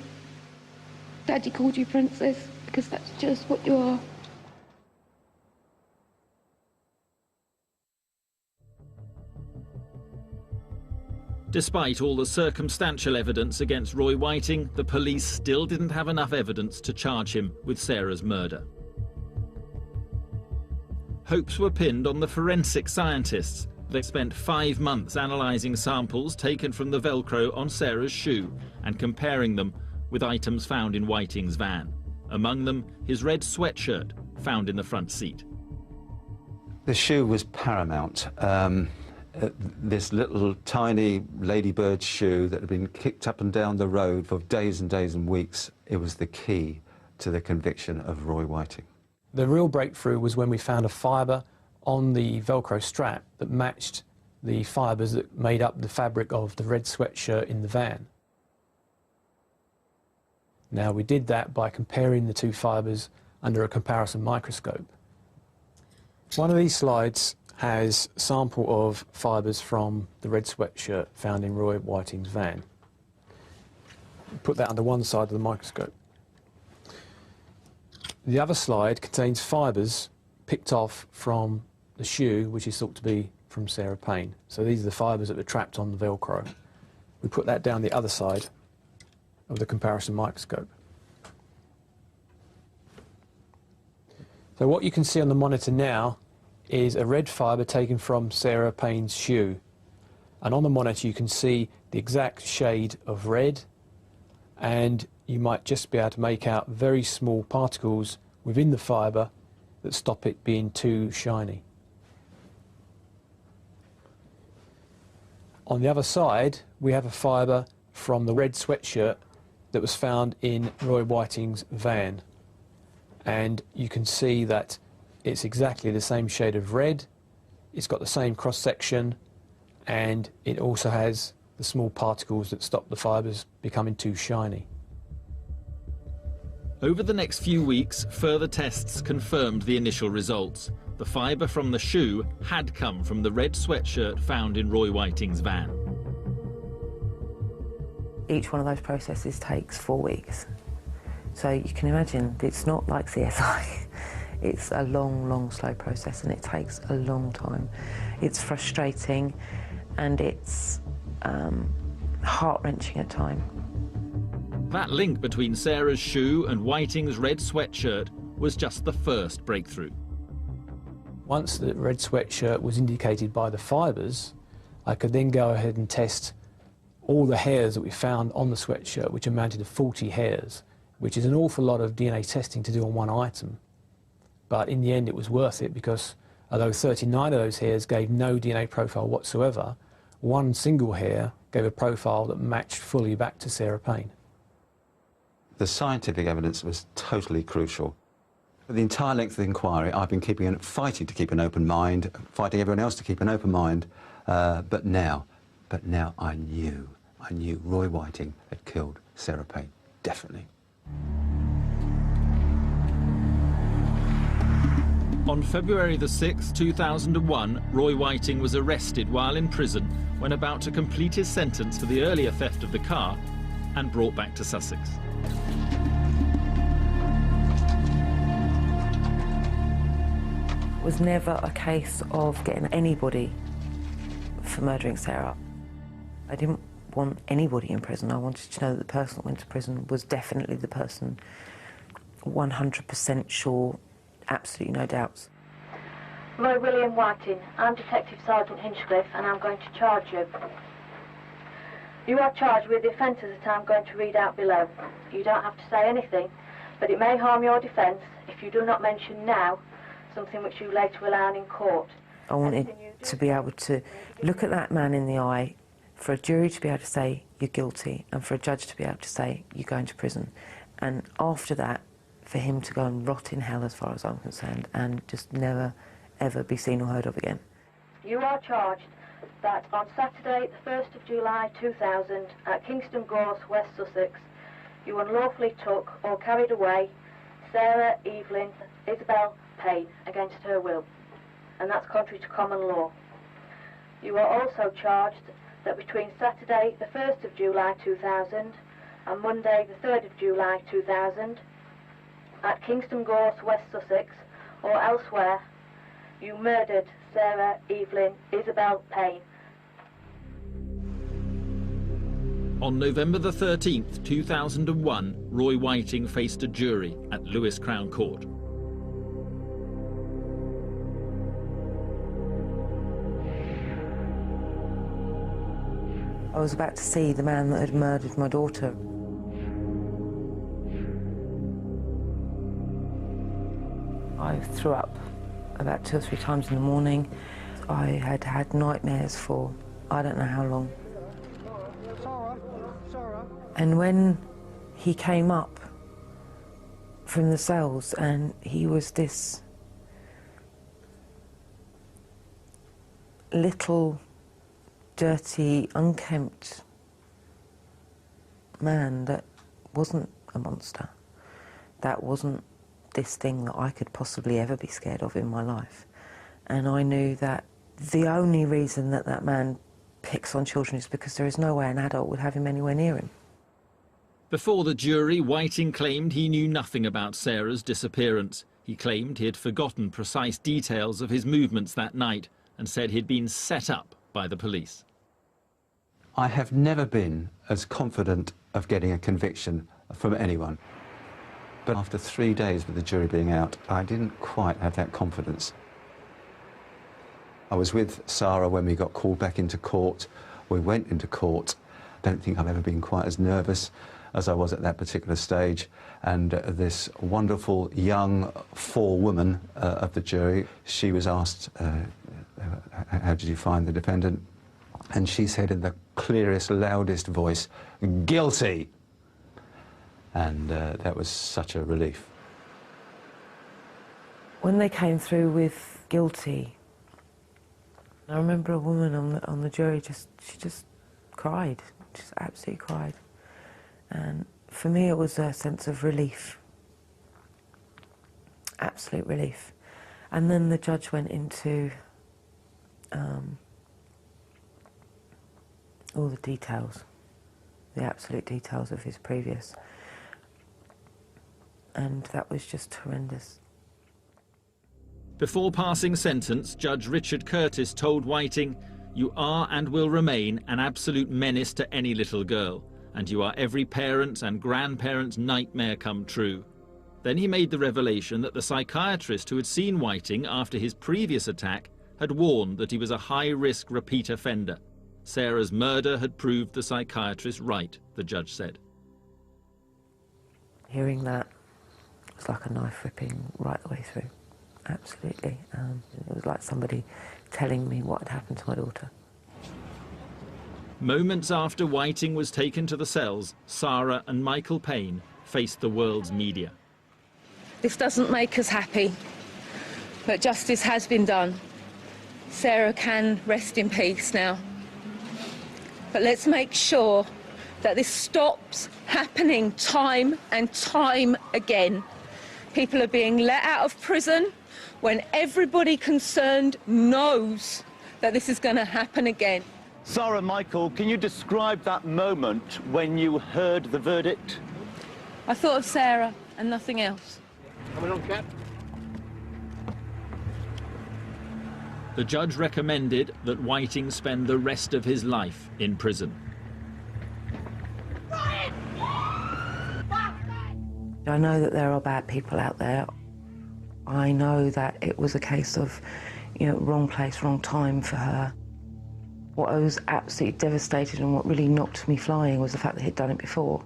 Daddy called you Princess because that's just what you are. Despite all the circumstantial evidence against Roy Whiting, the police still didn't have enough evidence to charge him with Sarah's murder. hopes were pinned on the forensic scientists. They spent 5 months analysing samples taken from the Velcro on Sarah's shoe and comparing them with items found in Whiting's van. Among them, his red sweatshirt found in the front seat. The shoe was paramount. This little tiny ladybird shoe that had been kicked up and down the road for days and days and weeks, it was the key to the conviction of Roy Whiting. The real breakthrough was when we found a fibre on the Velcro strap that matched the fibres that made up the fabric of the red sweatshirt in the van. Now, we did that by comparing the two fibres under a comparison microscope. One of these slides has a sample of fibres from the red sweatshirt found in Roy Whiting's van. Put that under one side of the microscope. The other slide contains fibres picked off from the shoe, which is thought to be from Sarah Payne. So these are the fibres that were trapped on the Velcro. We put that down the other side of the comparison microscope. So what you can see on the monitor now is a red fibre taken from Sarah Payne's shoe. And on the monitor you can see the exact shade of red, and you might just be able to make out very small particles within the fibre that stop it being too shiny. On the other side, we have a fibre from the red sweatshirt that was found in Roy Whiting's van. And you can see that it's exactly the same shade of red, it's got the same cross-section, and it also has the small particles that stop the fibres becoming too shiny. Over the next few weeks, further tests confirmed the initial results. The fibre from the shoe had come from the red sweatshirt found in Roy Whiting's van. Each one of those processes takes 4 weeks. So you can imagine, it's not like CSI. It's a long, long, slow process, and it takes a long time. It's frustrating, and it's heart-wrenching at times. That link between Sarah's shoe and Whiting's red sweatshirt was just the first breakthrough. Once the red sweatshirt was indicated by the fibres, I could then go ahead and test all the hairs that we found on the sweatshirt, which amounted to 40 hairs, which is an awful lot of DNA testing to do on one item. But in the end it was worth it, because although 39 of those hairs gave no DNA profile whatsoever, one single hair gave a profile that matched fully back to Sarah Payne. The scientific evidence was totally crucial. For the entire length of the inquiry, I've been fighting to keep an open mind, fighting everyone else to keep an open mind, but now I knew Roy Whiting had killed Sarah Payne, definitely. On February the 6th, 2001, Roy Whiting was arrested while in prison when about to complete his sentence for the earlier theft of the car and brought back to Sussex. It was never a case of getting anybody for murdering Sarah. I didn't want anybody in prison. I wanted to know that the person that went to prison was definitely the person, 100% sure, absolutely no doubts. Roy William Whiting, I'm Detective Sergeant Hinchcliffe, and I'm going to charge you. You are charged with the offences that I'm going to read out below. You don't have to say anything, but it may harm your defence if you do not mention now something which you later will learn in court. I wanted to be able to look at that man in the eye, for a jury to be able to say you're guilty, and for a judge to be able to say you're going to prison. And after that, for him to go and rot in hell, as far as I'm concerned, and just never, ever be seen or heard of again. You are charged that on Saturday, the 1st of July 2000, at Kingston Gorse, West Sussex, you unlawfully took or carried away Sarah Evelyn Isabel Payne against her will, and that's contrary to common law. You are also charged that between Saturday, the 1st of July 2000, and Monday, the 3rd of July 2000, at Kingston Gorse, West Sussex, or elsewhere, you murdered Sarah Evelyn Isabel Payne. On November the 13th, 2001, Roy Whiting faced a jury at Lewes Crown Court. I was about to see the man that had murdered my daughter. I threw up about 2 or 3 times in the morning. I had had nightmares for I don't know how long. And when he came up from the cells, and he was this little, dirty, unkempt man that wasn't a monster, that wasn't this thing that I could possibly ever be scared of in my life. And I knew that the only reason that that man picks on children is because there is no way an adult would have him anywhere near him. Before the jury, Whiting claimed he knew nothing about Sarah's disappearance. He claimed he had forgotten precise details of his movements that night and said he'd been set up by the police. I have never been as confident of getting a conviction from anyone. But after 3 days with the jury being out, I didn't quite have that confidence. I was with Sarah when we got called back into court. We went into court. I don't think I've ever been quite as nervous as I was at that particular stage. And this wonderful young forewoman of the jury, she was asked, how did you find the defendant? And she said in the clearest, loudest voice, guilty. And that was such a relief. When they came through with guilty, I remember a woman on the jury she just cried, just absolutely cried. And for me it was a sense of relief, absolute relief. And then the judge went into all the details, the absolute details of his previous. And that was just horrendous. Before passing sentence, Judge Richard Curtis told Whiting, "You are and will remain an absolute menace to any little girl, and you are every parent's and grandparent's nightmare come true." Then he made the revelation that the psychiatrist who had seen Whiting after his previous attack had warned that he was a high-risk repeat offender. Sarah's murder had proved the psychiatrist right, the judge said. Hearing that was like a knife ripping right the way through. Absolutely. It was like somebody telling me what had happened to my daughter. Moments after Whiting was taken to the cells, Sarah and Michael Payne faced the world's media. This doesn't make us happy, but justice has been done. Sarah can rest in peace now. But let's make sure that this stops happening time and time again. People are being let out of prison when everybody concerned knows that this is going to happen again. Sarah, Michael, can you describe that moment when you heard the verdict? I thought of Sarah and nothing else. Coming on, Cap. The judge recommended that Whiting spend the rest of his life in prison. I know that there are bad people out there. I know that it was a case of, wrong place, wrong time for her. What I was absolutely devastated and what really knocked me flying was the fact that he'd done it before.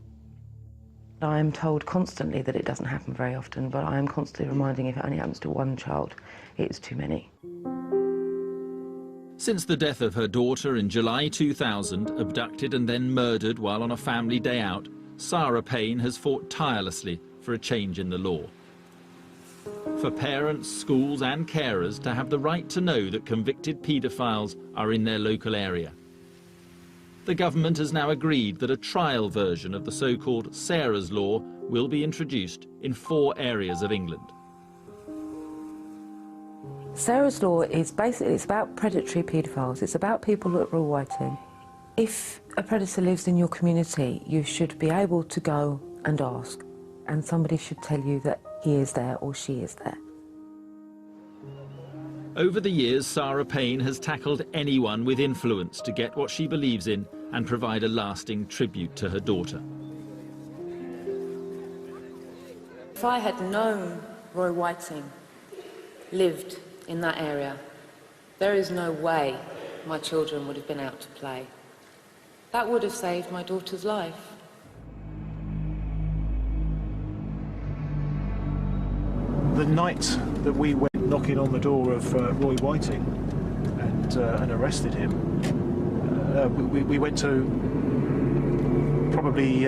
I am told constantly that it doesn't happen very often, but I am constantly reminding if it only happens to one child, it's too many. Since the death of her daughter in July 2000, abducted and then murdered while on a family day out, Sarah Payne has fought tirelessly for a change in the law. For parents, schools and carers to have the right to know that convicted paedophiles are in their local area. The government has now agreed that a trial version of the so-called Sarah's Law will be introduced in 4 areas of England. Sarah's Law is basically, it's about predatory paedophiles. It's about people that are whiting. If a predator lives in your community, you should be able to go and ask, and somebody should tell you that he is there or she is there. Over the years, Sarah Payne has tackled anyone with influence to get what she believes in and provide a lasting tribute to her daughter. If I had known Roy Whiting lived in that area, there is no way my children would have been out to play. That would have saved my daughter's life. The night that we went knocking on the door of Roy Whiting and arrested him, we went to probably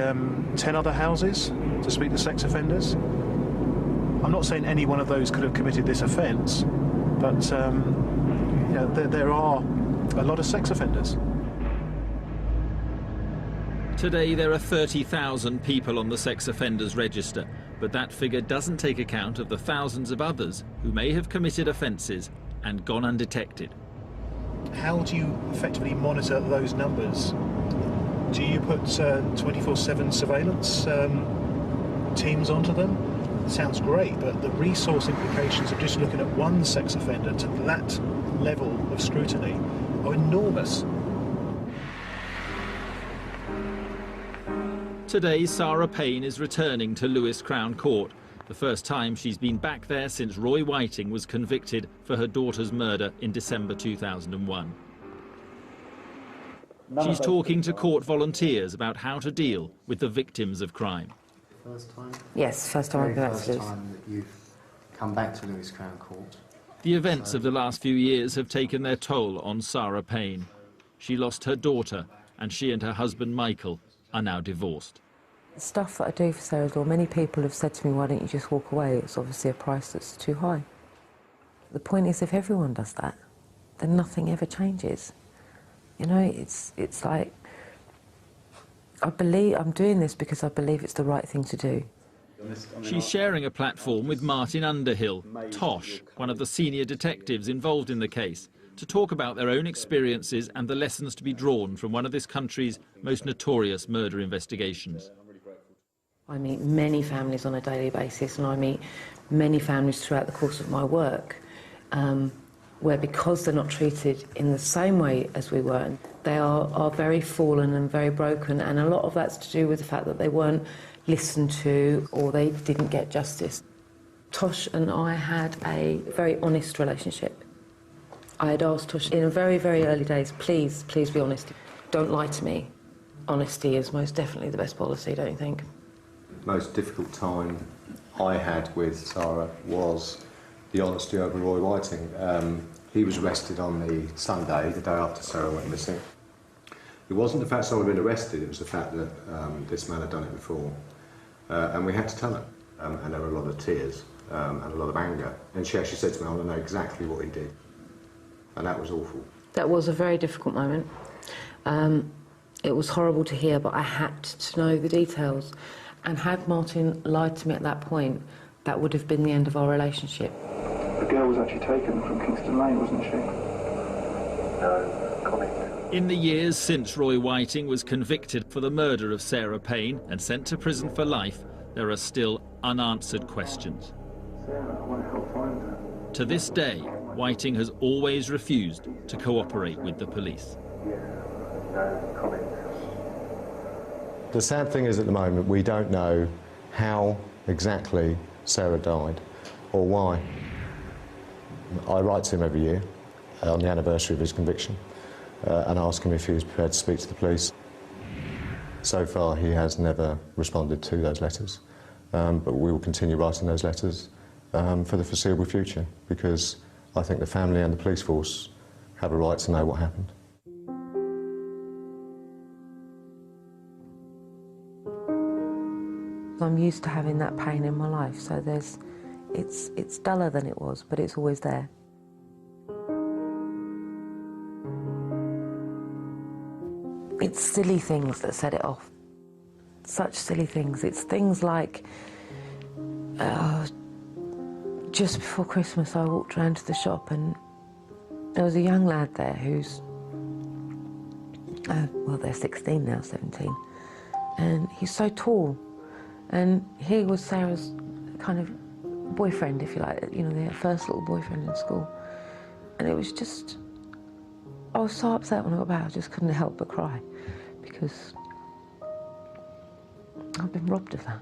10 other houses to speak to sex offenders. I'm not saying any one of those could have committed this offence, but you know, there are a lot of sex offenders. Today there are 30,000 people on the sex offenders register, but that figure doesn't take account of the thousands of others who may have committed offences and gone undetected. How do you effectively monitor those numbers? Do you put 24/7 surveillance teams onto them? Sounds great, but the resource implications of just looking at one sex offender to that level of scrutiny are enormous. Today, Sarah Payne is returning to Lewes Crown Court, the first time she's been back there since Roy Whiting was convicted for her daughter's murder in December 2001. She's talking to court volunteers about how to deal with the victims of crime. First time? Yes, first time I've been back to Lewes. First time that you've come back to Lewes Crown Court. The events of the last few years have taken their toll on Sarah Payne. She lost her daughter, and she and her husband Michael are now divorced. The stuff that I do for Sarah's Law, many people have said to me, why don't you just walk away? It's obviously a price that's too high. The point is, if everyone does that, then nothing ever changes. You know, it's like, I'm doing this because I believe it's the right thing to do. She's sharing a platform with Martin Underhill, Tosh, one of the senior detectives involved in the case, to talk about their own experiences and the lessons to be drawn from one of this country's most notorious murder investigations. I meet many families on a daily basis, and I meet many families throughout the course of my work where, because they're not treated in the same way as we were, they are very fallen and very broken, and a lot of that's to do with the fact that they weren't listened to or they didn't get justice. Tosh and I had a very honest relationship. I had asked Tosh in very, very early days, please be honest. Don't lie to me. Honesty is most definitely the best policy, don't you think? Most difficult time I had with Sarah was the honesty over Roy Whiting. He was arrested on the Sunday, the day after Sarah went missing. It wasn't the fact someone had been arrested, it was the fact that this man had done it before. And we had to tell her. And there were a lot of tears and a lot of anger. And she actually said to me, I want to know exactly what he did. And that was awful. That was a very difficult moment. It was horrible to hear, but I had to know the details. And had Martin lied to me at that point, that would have been the end of our relationship. The girl was actually taken from Kingston Lane, wasn't she? No comment. In the years since Roy Whiting was convicted for the murder of Sarah Payne and sent to prison for life, there are still unanswered questions. Sarah, I want to help find her. To this day, Whiting has always refused to cooperate with the police. Yeah, no comment. The sad thing is, at the moment, we don't know how exactly Sarah died or why. I write to him every year on the anniversary of his conviction and ask him if he was prepared to speak to the police. So far, he has never responded to those letters, but we will continue writing those letters for the foreseeable future, because I think the family and the police force have a right to know what happened. I'm used to having that pain in my life, so it's duller than it was, but it's always there. It's silly things that set it off. Such silly things. It's things like just before Christmas I walked around to the shop and there was a young lad there who's, well, they're 16 now, 17, and he's so tall. And he was Sarah's kind of boyfriend, if you like, you know, their first little boyfriend in school. And it was just, I was so upset when I got back, I just couldn't help but cry, because I've been robbed of that.